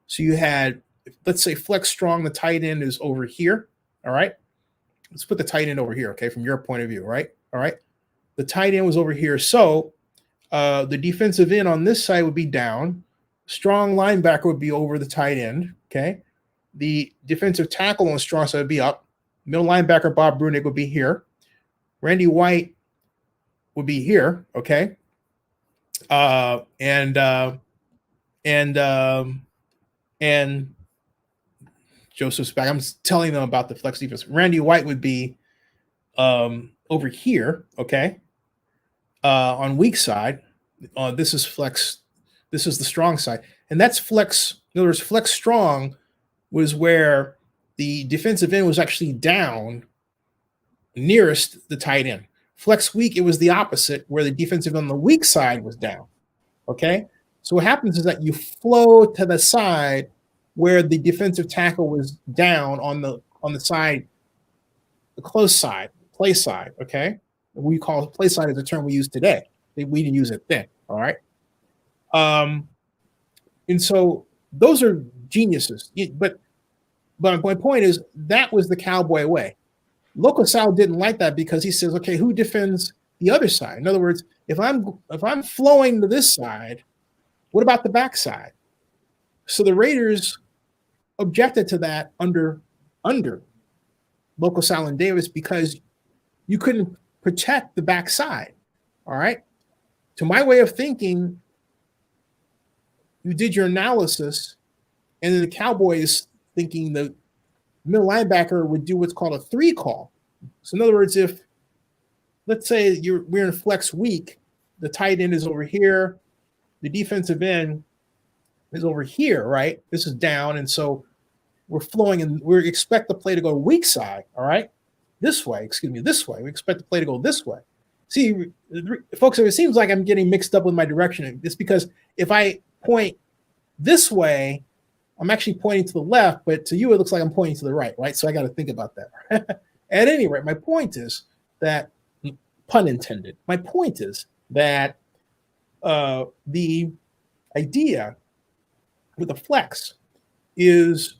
So you had, let's say, flex strong, the tight end is over here. All right. Let's put the tight end over here, okay, from your point of view, right? All right. The tight end was over here. So the defensive end on this side would be down. Strong linebacker would be over the tight end, okay? The defensive tackle on the strong side would be up. Middle linebacker Bob Brunick would be here. Randy White would be here, okay? And Joseph's back. I'm telling them about the flex defense. Randy White would be over here, okay? On weak side, this is flex. This is the strong side, and that's flex. In other words, flex strong was where the defensive end was actually down nearest the tight end. Flex weak, it was the opposite, where the defensive on the weak side was down. Okay, so what happens is that you flow to the side where the defensive tackle was down on the side, the close side, play side. Okay, we call play side is a term we use today. We didn't use it then. All right. And so those are geniuses. But my point is that was the Cowboy way. Local Sal didn't like that because he says, okay, who defends the other side? In other words, if I'm flowing to this side, what about the backside? So the Raiders objected to that under Local Sal and Davis because you couldn't protect the backside. All right. To my way of thinking, you did your analysis, and then the Cowboys thinking the middle linebacker would do what's called a 3 call. So in other words, if let's say we're in flex week, the tight end is over here, the defensive end is over here, right? This is down, and so we're flowing, and we expect the play to go weak side, all right? This way. We expect the play to go this way. See, folks, if it seems like I'm getting mixed up with my direction, it's because if I point this way, I'm actually pointing to the left, but to you, it looks like I'm pointing to the right? So I got to think about that. At any rate, my point is that, pun intended, my point is that the idea with the flex is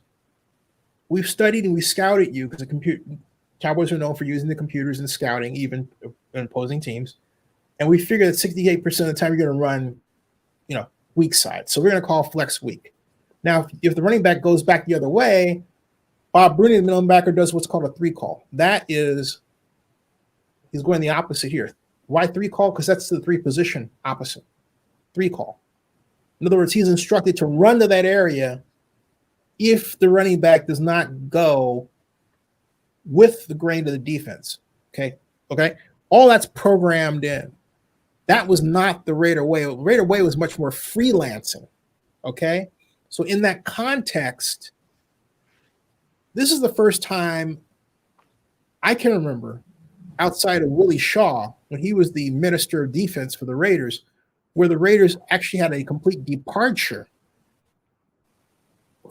we've studied and we scouted you because Cowboys are known for using the computers and scouting, even in opposing teams. And we figure that 68% of the time you're going to run, weak side. So we're going to call flex weak. Now, if the running back goes back the other way, Bob Bruni, the middle linebacker, does what's called a 3 call. That is, he's going the opposite here. Why 3 call? Because that's the 3 position opposite. 3 call. In other words, he's instructed to run to that area if the running back does not go with the grain of the defense. Okay. All that's programmed in. That was not the Raider way. The Raider way was much more freelancing. Okay. So in that context, this is the first time I can remember outside of Willie Shaw, when he was the minister of defense for the Raiders, where the Raiders actually had a complete departure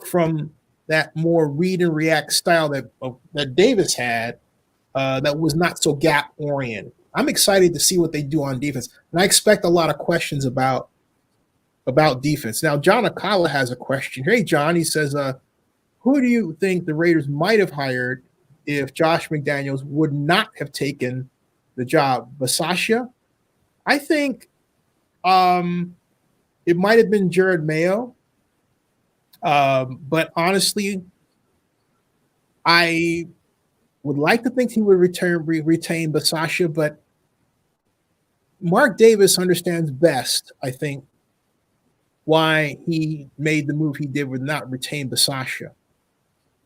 from that more read and react style that Davis had, that was not so gap oriented. I'm excited to see what they do on defense. And I expect a lot of questions about defense. Now, John Akala has a question. Hey, John, he says, who do you think the Raiders might have hired if Josh McDaniels would not have taken the job? Bisaccia? I think it might have been Jared Mayo. But honestly, I would like to think he would retain Bisaccia, but Mark Davis understands best, I think, why he made the move he did with not retain Bisaccia.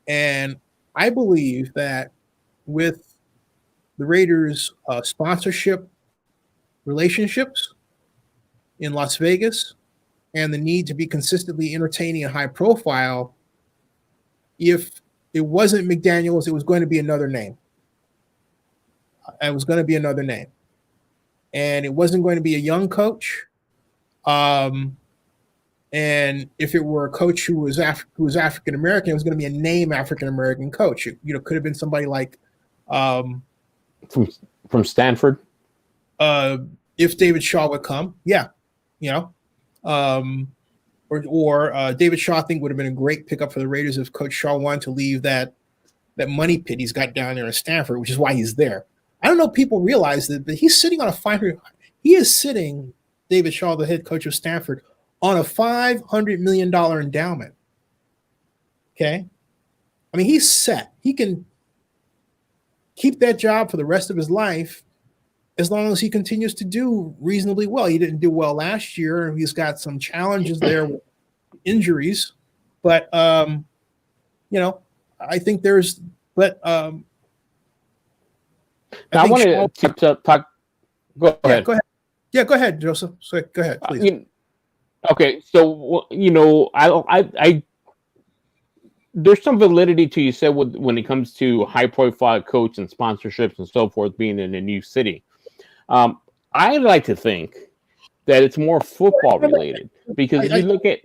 And I believe that with the Raiders' sponsorship relationships in Las Vegas and the need to be consistently entertaining and high profile, if it wasn't McDaniels, it was going to be another name. It was going to be another name. And it wasn't going to be a young coach. And if it were a coach who was African American, it was going to be a name African American coach. It could have been somebody like from Stanford. If David Shaw would come, or David Shaw, I think, would have been a great pickup for the Raiders if Coach Shaw wanted to leave that money pit he's got down there in Stanford, which is why he's there. I don't know if people realize that, but he's sitting on he is sitting, David Shaw, the head coach of Stanford, on a $500 million endowment. Okay? I mean, he's set. He can keep that job for the rest of his life as long as he continues to do reasonably well. He didn't do well last year. He's got some challenges there with injuries. But, I think there's – but I want to talk – go ahead. Go ahead. Yeah, go ahead, Joseph. So go ahead, please. Okay, so I there's some validity to you said when it comes to high-profile coach and sponsorships and so forth being in a new city. I like to think that it's more football related because you look at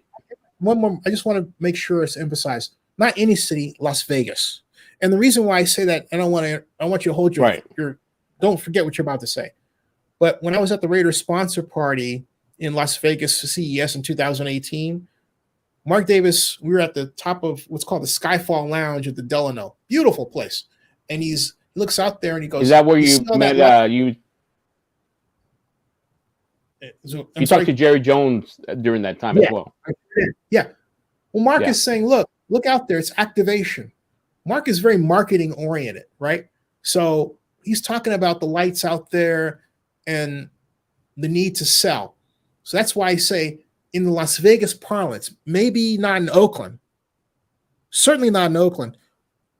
one more. I just want to make sure it's emphasized. Not any city, Las Vegas. And the reason why I say that, and I want you to hold your don't forget what you're about to say. But when I was at the Raiders sponsor party in Las Vegas for CES in 2018, Mark Davis, we were at the top of what's called the Skyfall Lounge at the Delano. Beautiful place. And he looks out there and he goes, is that where you met you talked to Jerry Jones during that time as well? Yeah. Well, Mark is saying, look out there. It's activation. Mark is very marketing oriented, right? So he's talking about the lights out there and the need to sell. So that's why I say in the Las Vegas parlance, maybe not in Oakland, certainly not in Oakland,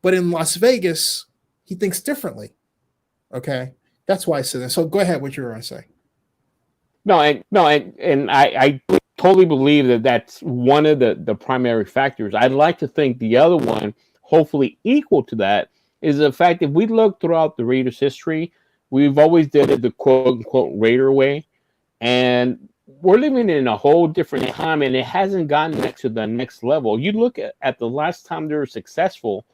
but in Las Vegas, he thinks differently. Okay. That's why I said that. So go ahead, what you were going to say. And I totally believe that that's one of the primary factors. I'd like to think the other one, hopefully equal to that, is the fact that we look throughout the Raiders' history, we've always did it the quote-unquote Raider way, and we're living in a whole different time, and it hasn't gotten to the next level. You look at the last time they were successful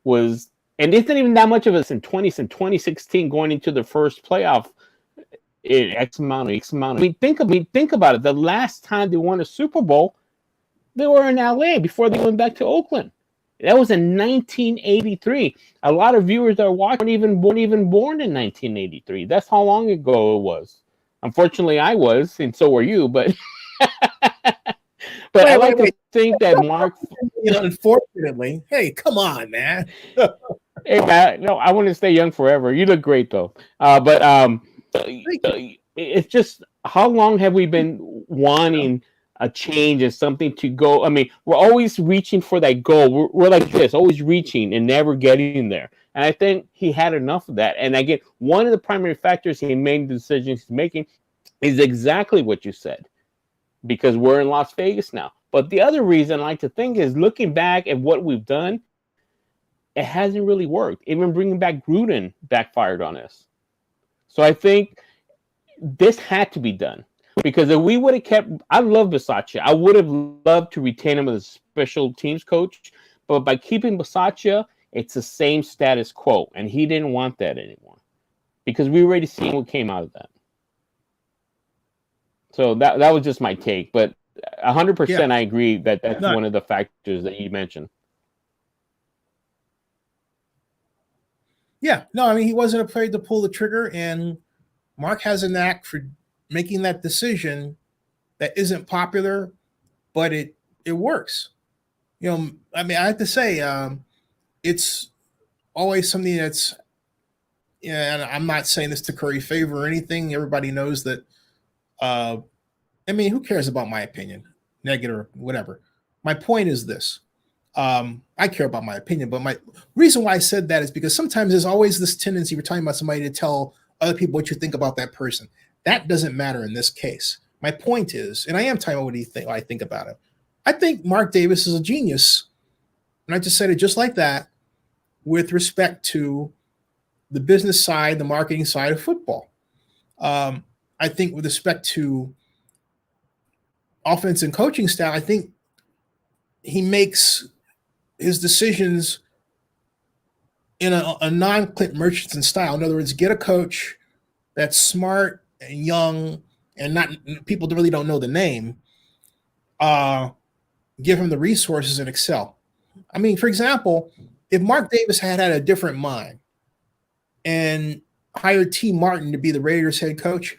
was, and it's not even that much of us in 2016 going into the first playoff in X amount. I mean, think about it. The last time they won a Super Bowl, they were in LA before they went back to Oakland. That was in 1983. A lot of viewers that are watching weren't even born in 1983. That's how long ago it was. Unfortunately, I was, and so were you. But I like to think that Mark. Unfortunately, hey, come on, man. Hey, man, no, I want to stay young forever. You look great, though. It's just, how long have we been wanting a change and something to go? I mean, we're always reaching for that goal. We're like this, always reaching and never getting there. And I think he had enough of that. And again, one of the primary factors he made the decisions he's making is exactly what you said, because we're in Las Vegas now. But the other reason I like to think is, looking back at what we've done, it hasn't really worked. Even bringing back Gruden backfired on us. So I think this had to be done, because if we would have kept, I love Bisaccia. I would have loved to retain him as a special teams coach, but by keeping Bisaccia, it's the same status quo, and he didn't want that anymore. because we already seen what came out of that. So that was just my take, but 100% I agree that that's one of the factors that you mentioned. Yeah, no, I mean, he wasn't afraid to pull the trigger, and Mark has a knack for making that decision that isn't popular, but it works. You know, I mean, I have to say, it's always something that's, and I'm not saying this to curry favor or anything. Everybody knows that. I mean, who cares about my opinion, negative or whatever? My point is this. I care about my opinion, but my reason why I said that is because sometimes there's always this tendency, we're talking about somebody, to tell other people what you think about that person. That doesn't matter in this case. My point is, and I am talking about what I think about it. I think Mark Davis is a genius. And I just said it just like that with respect to the business side, the marketing side of football. I think with respect to offense and coaching style, I think he makes his decisions in a non-Clint Murchison style. In other words, get a coach that's smart and young and not people really don't know the name. Give him the resources and excel. I mean, for example, if Mark Davis had a different mind and hired T. Martin to be the Raiders head coach,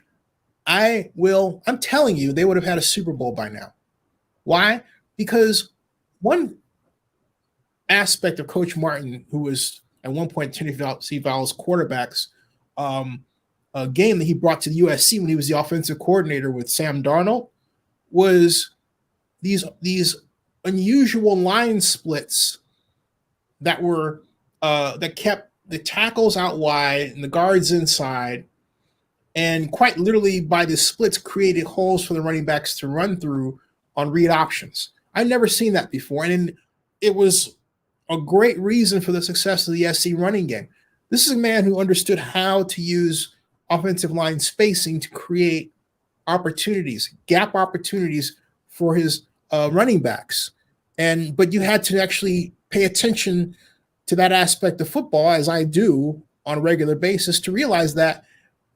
I'm telling you, they would have had a Super Bowl by now. Why? Because one aspect of Coach Martin, who was at one point Tennessee Vols quarterbacks, a game that he brought to the USC when he was the offensive coordinator with Sam Darnold, was these unusual line splits that were that kept the tackles out wide and the guards inside, and quite literally by the splits created holes for the running backs to run through on read options. I've never seen that before, and it was a great reason for the success of the SC running game. This is a man who understood how to use offensive line spacing to create opportunities, gap opportunities for his running backs. But you had to actually pay attention to that aspect of football, as I do on a regular basis, to realize that,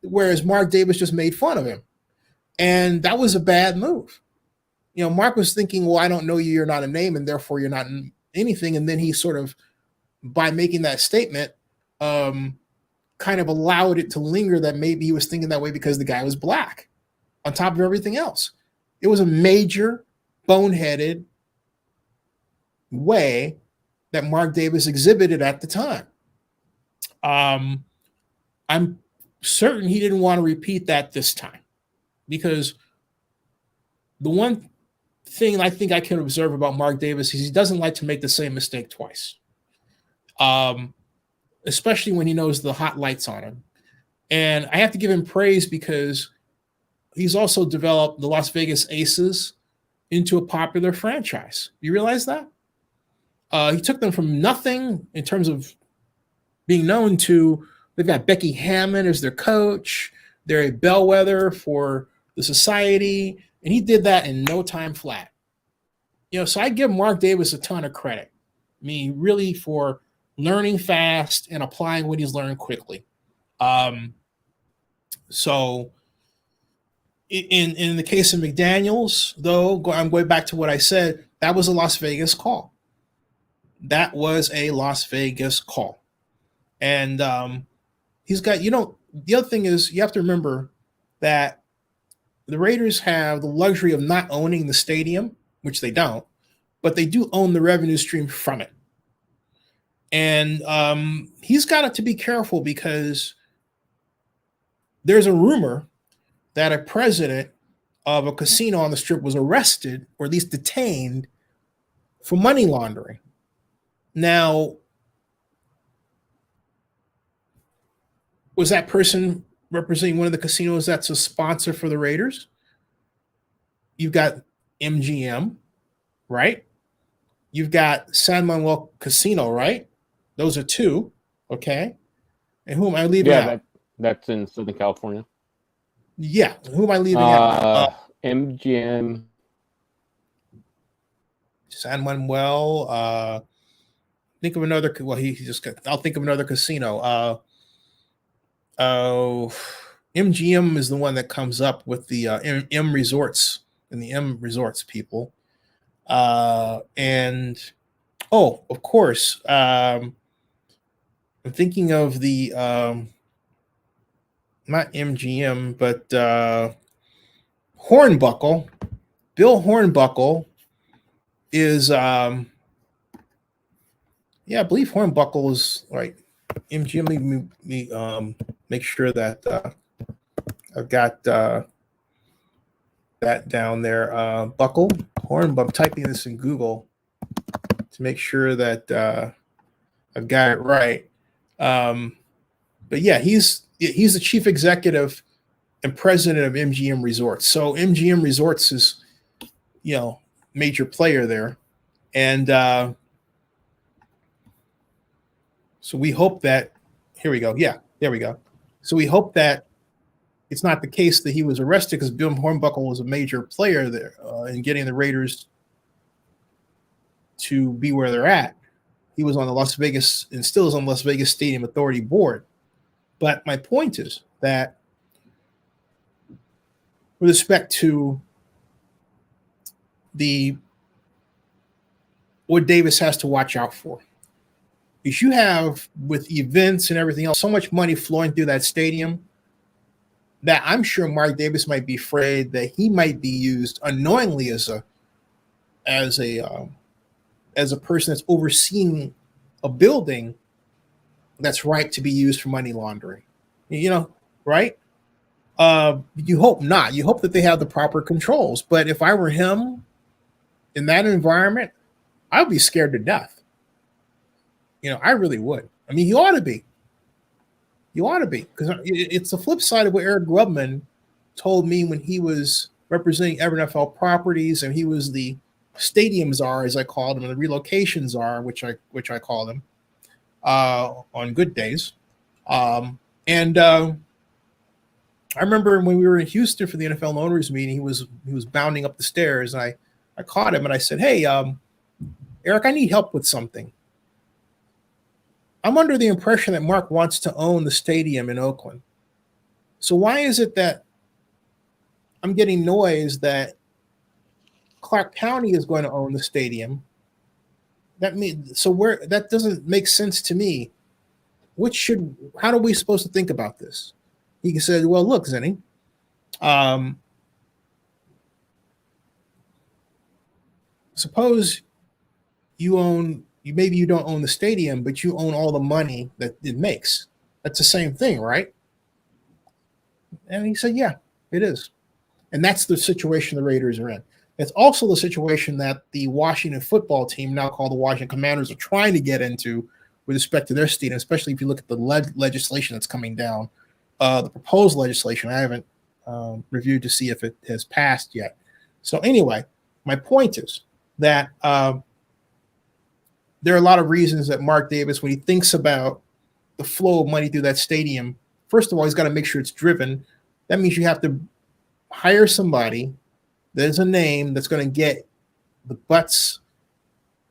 whereas Mark Davis just made fun of him. And that was a bad move. You know, Mark was thinking, well, I don't know you, you're not a name, and therefore you're not anything. And then he sort of, by making that statement, kind of allowed it to linger that maybe he was thinking that way because the guy was black, on top of everything else. It was a major, boneheaded way that Mark Davis exhibited at the time. I'm certain he didn't want to repeat that this time, because the one thing I think I can observe about Mark Davis is he doesn't like to make the same mistake twice, especially when he knows the hot lights on him. And I have to give him praise because he's also developed the Las Vegas Aces into a popular franchise. You realize that? He took them from nothing in terms of being known to, they've got Becky Hammond as their coach. They're a bellwether for the society. And he did that in no time flat. You know, so I give Mark Davis a ton of credit. I mean, really, for learning fast and applying what he's learned quickly. So in the case of McDaniels, though, I'm going back to what I said, that was a Las Vegas call. That was a Las Vegas call. And he's got, the other thing is, you have to remember that the Raiders have the luxury of not owning the stadium, which they don't, but they do own the revenue stream from it. And he's got to be careful, because there's a rumor that a president of a casino on the Strip was arrested, or at least detained, for money laundering. Now, was that person representing one of the casinos that's a sponsor for the Raiders? You've got MGM, right? You've got San Manuel Casino, right? Those are two, okay? And who am I leaving out? That's in Southern California. Yeah, who am I leaving out? MGM. San Manuel. Think of another. Well, he just got. I'll think of another casino. Oh, MGM is the one that comes up with the M Resorts and the M Resorts people. And of course, I'm thinking of the not MGM, but Hornbuckle. Bill Hornbuckle is I believe Hornbuckle is like MGM. Let me make sure that I've got that down there. Buckle Horn. I'm typing this in Google to make sure that I've got it right. But yeah, he's the chief executive and president of MGM Resorts. So MGM Resorts is, major player there, and so we hope that. Here we go. Yeah, there we go. So we hope that it's not the case that he was arrested, because Bill Hornbuckle was a major player there in getting the Raiders to be where they're at. He was on the Las Vegas and still is on the Las Vegas Stadium Authority Board. But my point is that with respect to what Davis has to watch out for, is you have, with events and everything else, so much money flowing through that stadium that I'm sure Mark Davis might be afraid that he might be used unknowingly as a person that's overseeing a building that's ripe to be used for money laundering. Right? You hope not. You hope that they have the proper controls. But if I were him in that environment, I would be scared to death. I really would. I mean, you ought to be. You ought to be, because it's the flip side of what Eric Grubman told me when he was representing Everett NFL Properties, and he was the stadium czar, as I called him, and the relocation czar, which I called him on good days. I remember when we were in Houston for the NFL owners meeting, he was bounding up the stairs, and I caught him and I said, "Hey, Eric, I need help with something. I'm under the impression that Mark wants to own the stadium in Oakland. So why is it that I'm getting noise that Clark County is going to own the stadium? That doesn't make sense to me. How are we supposed to think about this?" He said, "Well, look, Zenny, suppose maybe you don't own the stadium, but you own all the money that it makes. That's the same thing, right?" And he said, "Yeah, it is." And that's the situation the Raiders are in. It's also the situation that the Washington football team, now called the Washington Commanders, are trying to get into with respect to their stadium, especially if you look at the legislation that's coming down, the proposed legislation. I haven't reviewed to see if it has passed yet. So anyway, my point is that there are a lot of reasons that Mark Davis, when he thinks about the flow of money through that stadium, first of all, he's got to make sure it's driven. That means you have to hire somebody there's a name that's going to get the butts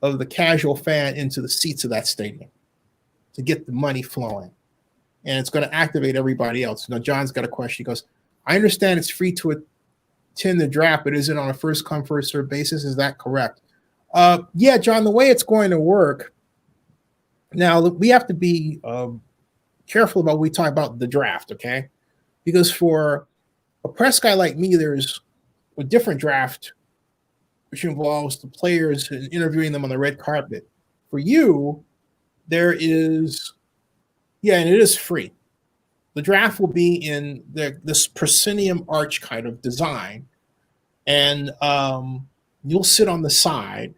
of the casual fan into the seats of that stadium to get the money flowing. And it's going to activate everybody else. Now, John's got a question. He goes, I understand it's free to attend the draft, but is it on a first come, first served basis? Is that correct? Yeah, John, the way it's going to work. Now, we have to be careful about when we talk about the draft, okay? Because for a press guy like me, there's a different draft, which involves the players and interviewing them on the red carpet. For you, there is, yeah, and it is free. The draft will be in this proscenium arch kind of design, and you'll sit on the side,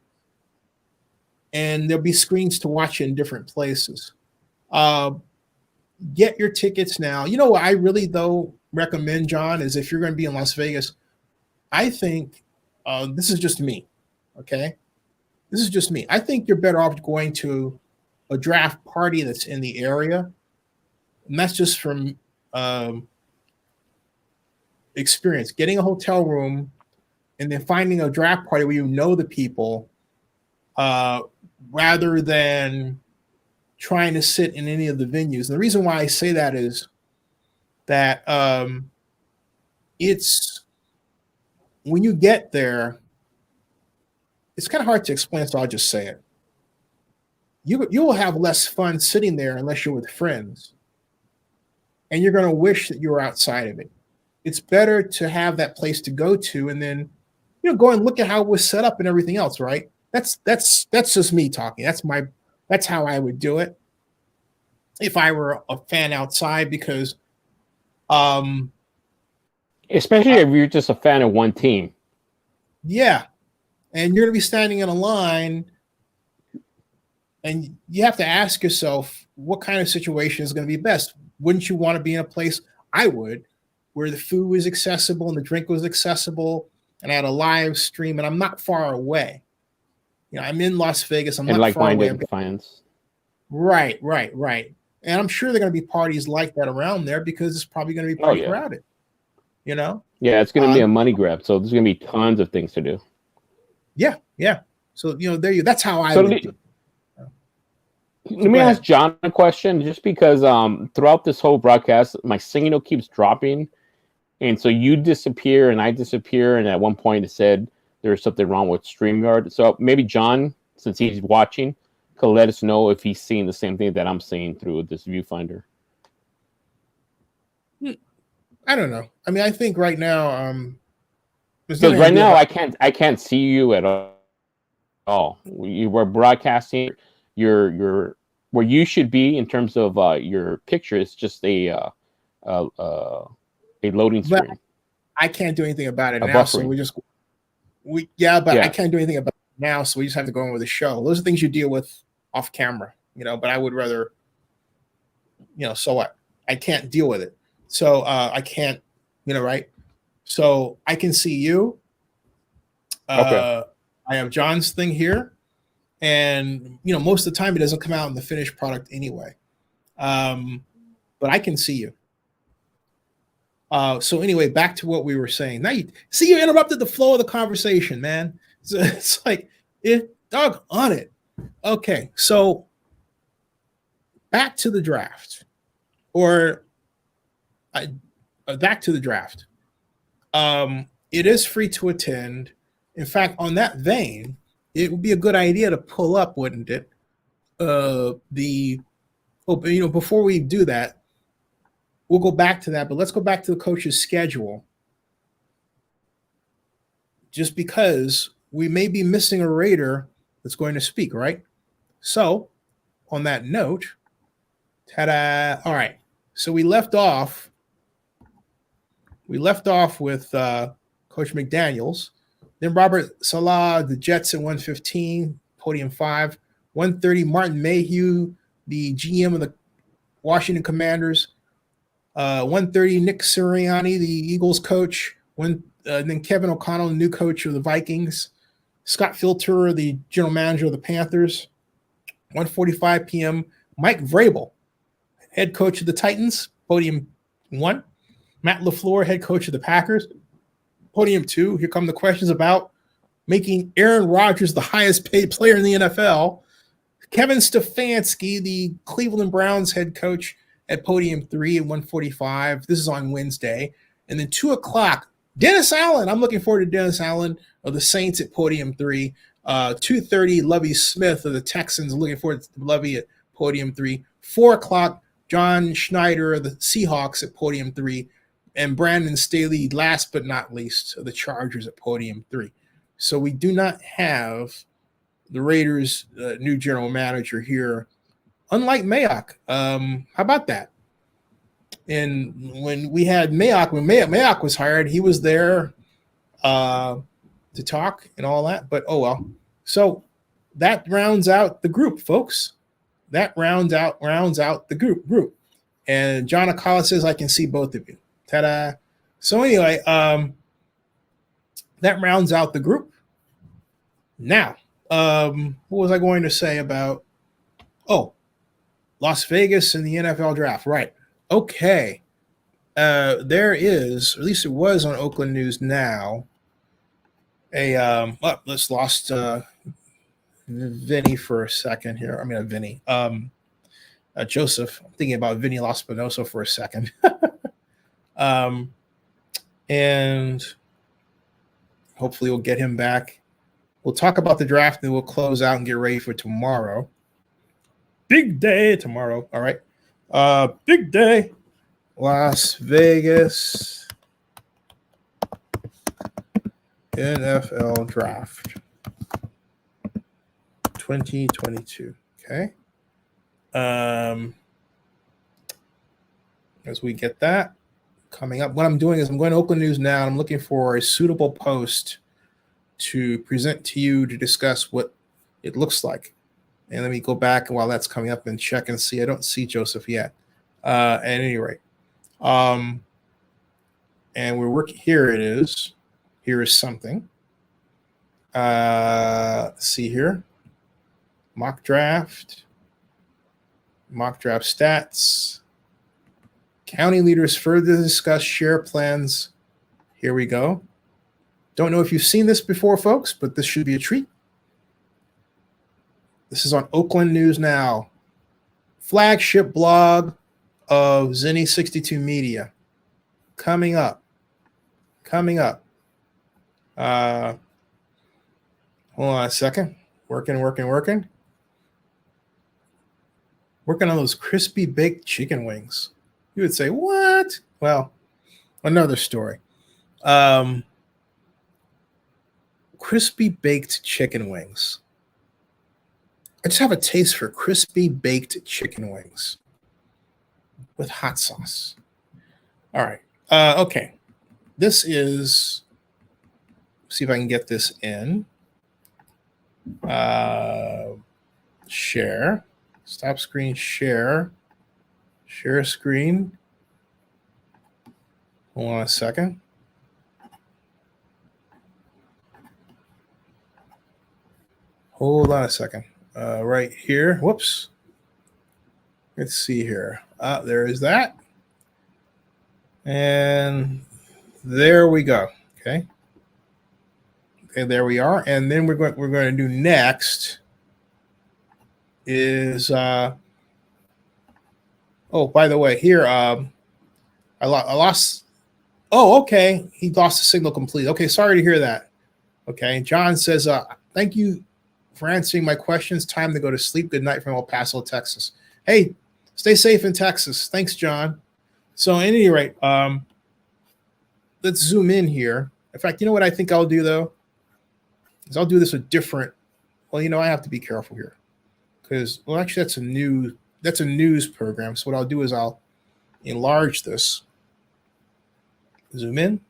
and there'll be screens to watch in different places. Get your tickets now. You know what I really, though, recommend, John, is if you're going to be in Las Vegas, I think this is just me, okay? This is just me. I think you're better off going to a draft party that's in the area, and that's just from experience. Getting a hotel room and then finding a draft party where you know the people rather than trying to sit in any of the venues. And the reason why I say that is that it's when you get there, it's kind of hard to explain, so I'll just say it. You will have less fun sitting there unless you're with friends, and you're going to wish that you were outside of it. It's better to have that place to go to, and then go and look at how it was set up and everything else, right? That's just me talking. That's how I would do it if I were a fan outside, because especially if you're just a fan of one team. Yeah. And you're going to be standing in a line, and you have to ask yourself, what kind of situation is going to be best? Wouldn't you want to be in a place, I would, where the food was accessible and the drink was accessible, and I had a live stream, and I'm not far away. I'm in Las Vegas. I'm and not far away. Like-minded fans. Right. And I'm sure there are going to be parties like that around there, because it's probably going to be pretty crowded. Yeah, it's going to be a money grab. So there's going to be tons of things to do. Yeah. So that's how I would do it. Let me ask John a question, just because throughout this whole broadcast, my signal keeps dropping. And so you disappear and I disappear. And at one point it said there's something wrong with StreamYard. So maybe John, since he's watching, could let us know if he's seeing the same thing that I'm seeing through this viewfinder. I don't know. I mean, I think right now, because right now I can't see you at all. You were broadcasting your where you should be in terms of your picture. It's just a loading screen. But I can't do anything about it now, so I can't do anything about it now, so we just have to go on with the show. Those are things you deal with off camera, but I would rather, so what? I can't deal with it. So I can't, right? So I can see you. Okay. I have John's thing here. And, most of the time it doesn't come out in the finished product anyway. But I can see you. So anyway, back to what we were saying. Now you interrupted the flow of the conversation, man. It's like, dog on it. Okay, so back to the draft. Back to the draft. It is free to attend. In fact, on that vein, it would be a good idea to pull up, wouldn't it? Before we do that, we'll go back to that, but let's go back to the coach's schedule. Just because we may be missing a Raider that's going to speak, right? So, on that note, ta-da! All right. So we left off with Coach McDaniels. Then Robert Salah, the Jets at 115, Podium 5. 130, Martin Mayhew, the GM of the Washington Commanders. 130, Nick Sirianni, the Eagles coach. Then Kevin O'Connell, the new coach of the Vikings. Scott Filter, the general manager of the Panthers. 1:45 p.m., Mike Vrabel, head coach of the Titans, Podium 1. Matt LaFleur, head coach of the Packers, Podium 2. Here come the questions about making Aaron Rodgers the highest paid player in the NFL. Kevin Stefanski, the Cleveland Browns head coach, at Podium 3 at 1:45. This is on Wednesday. And then 2 o'clock, Dennis Allen. I'm looking forward to Dennis Allen of the Saints at Podium 3. 2:30, Lovie Smith of the Texans. Looking forward to Lovie at Podium 3. 4 o'clock, John Schneider of the Seahawks at Podium 3. And Brandon Staley, last but not least, of the Chargers at Podium 3. So we do not have the Raiders' new general manager here, unlike Mayock. How about that? And when we had Mayock, when Mayock was hired, he was there to talk and all that. But oh well. So that rounds out the group, folks. That rounds out the group. And John Akala says, I can see both of you. Ta-da. So anyway, that rounds out the group. Now, what was I going to say about Las Vegas and the NFL draft? Right. Okay. There is, or at least it was on Oakland News Now, let's lost Vinny for a second here. I mean, Vinny. Joseph. I'm thinking about Vinny Lospinoso for a second. And hopefully we'll get him back. We'll talk about the draft and we'll close out and get ready for tomorrow. Big day tomorrow. All right. Big day. Las Vegas NFL draft 2022. Okay. As we get that coming up, what I'm doing is I'm going to Oakland News now. And I'm looking for a suitable post to present to you to discuss what it looks like. And let me go back while that's coming up and check and see. I don't see Joseph yet. At any rate. And we're working. Here it is. Here is something. See here. Mock draft stats. County leaders further discuss share plans. Here we go. Don't know if you've seen this before, folks, but this should be a treat. This is on Oakland News Now. Flagship blog of Zinni 62 Media. Coming up. Hold on a second. Working. Working on those crispy baked chicken wings. You would say, what? Well, another story. Crispy baked chicken wings. I just have a taste for crispy baked chicken wings with hot sauce. All right. Okay. This is, see if I can get this in. Share. Stop screen, share. Share screen. Hold on a second. Right here. Whoops. Let's see here. There is that. And there we go. Okay. Okay, there we are. And then we're going to do next is oh, by the way, here I lost. Oh, okay. He lost the signal completely. Okay, sorry to hear that. Okay. John says, thank you for answering my questions. Time to go to sleep. Good night from El Paso, Texas. Hey, stay safe in Texas. Thanks, John. So at any rate, let's zoom in here. In fact, you know what I think I'll do though? Is I'll do this a different. Well, you know, I have to be careful here because, well, actually, that's a news program. So what I'll do is I'll enlarge this, zoom in,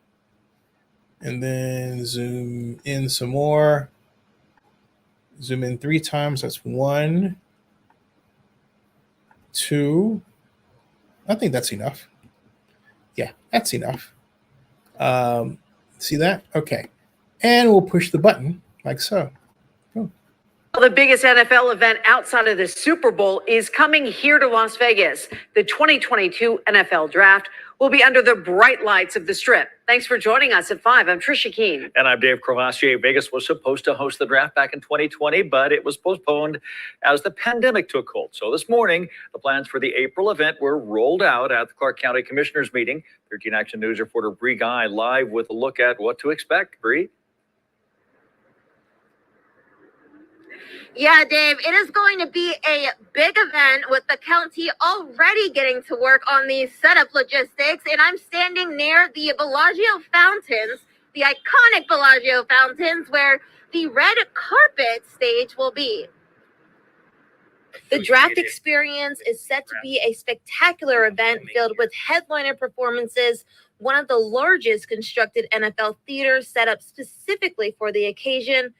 and then zoom in some more. Zoom in 3 times. That's 1, 2. I think that's enough. Yeah, that's enough. See that? Okay. And we'll push the button like so. Oh. The biggest NFL event outside of the Super Bowl is coming here to Las Vegas. The 2022 NFL Draft will be under the bright lights of the Strip. Thanks for joining us at 5. I'm Trisha Keene. And I'm Dave Crovassier. Vegas was supposed to host the draft back in 2020, but it was postponed as the pandemic took hold. So this morning, the plans for the April event were rolled out at the Clark County Commissioners meeting. 13 Action News reporter Bree Guy live with a look at what to expect. Bree? Yeah, Dave, it is going to be a big event with the county already getting to work on the setup logistics. And I'm standing near the Bellagio fountains, the iconic Bellagio fountains, where the red carpet stage will be. The draft experience is set to be a spectacular event filled with headliner performances, one of the largest constructed NFL theaters set up specifically for the occasion,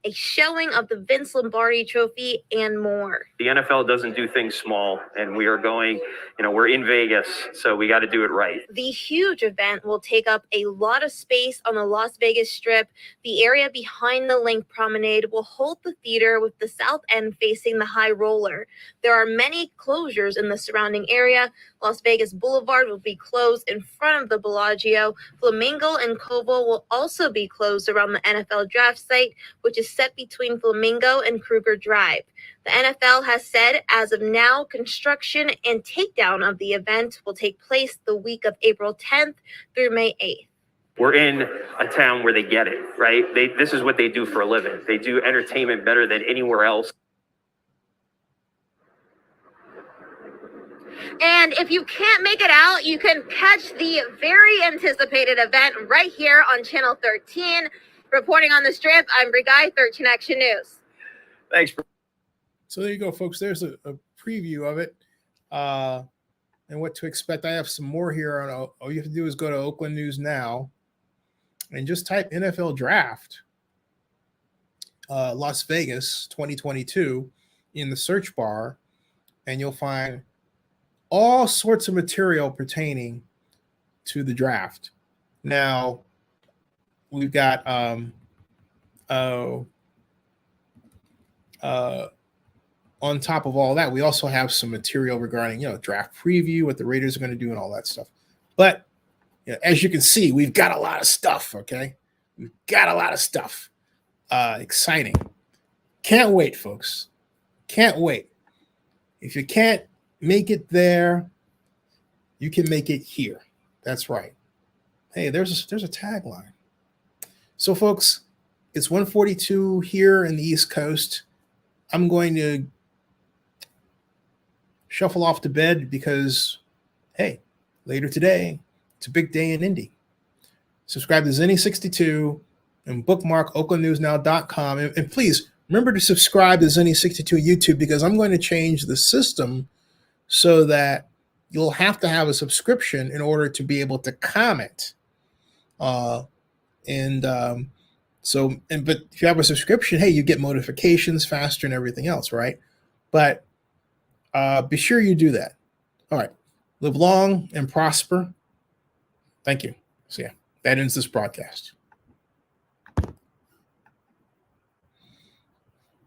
a showing of the Vince Lombardi Trophy, and more. The NFL doesn't do things small, and we are going, we're in Vegas, so we got to do it right. The huge event will take up a lot of space on the Las Vegas Strip. The area behind the Licht Promenade will hold the theater with the south end facing the High Roller. There are many closures in the surrounding area. Las Vegas Boulevard will be closed in front of the Bellagio. Flamingo and Cobo will also be closed around the NFL draft site, which is set between Flamingo and Kruger Drive. The NFL has said as of now, construction and takedown of the event will take place the week of April 10th through May 8th. We're in a town where they get it, right? This is what they do for a living. They do entertainment better than anywhere else. And if you can't make it out, you can catch the very anticipated event right here on Channel 13. Reporting on the Strip, I'm Reid, 13 Action News. Thanks. So there you go, folks. There's a preview of it and what to expect. I have some more here. All you have to do is go to Oakland News Now and just type NFL Draft Las Vegas 2022 in the search bar, and you'll find all sorts of material pertaining to the draft. Now, we've got on top of all that, we also have some material regarding, draft preview, what the Raiders are going to do and all that stuff. But as you can see, we've got a lot of stuff, okay? We've got a lot of stuff. Exciting. Can't wait, folks. Can't wait. If you can't make it there, you can make it here. That's right. Hey, there's a tagline. So, folks, it's 1:42 here in the East Coast. I'm going to shuffle off to bed because, hey, later today, it's a big day in Indy. Subscribe to Zenny62 and bookmark oaklandnewsnow.com. And please remember to subscribe to Zenny62 YouTube, because I'm going to change the system so that you'll have to have a subscription in order to be able to comment. But if you have a subscription, hey, you get notifications faster and everything else, right? But be sure you do that. All right. Live long and prosper. Thank you. So yeah, that ends this broadcast.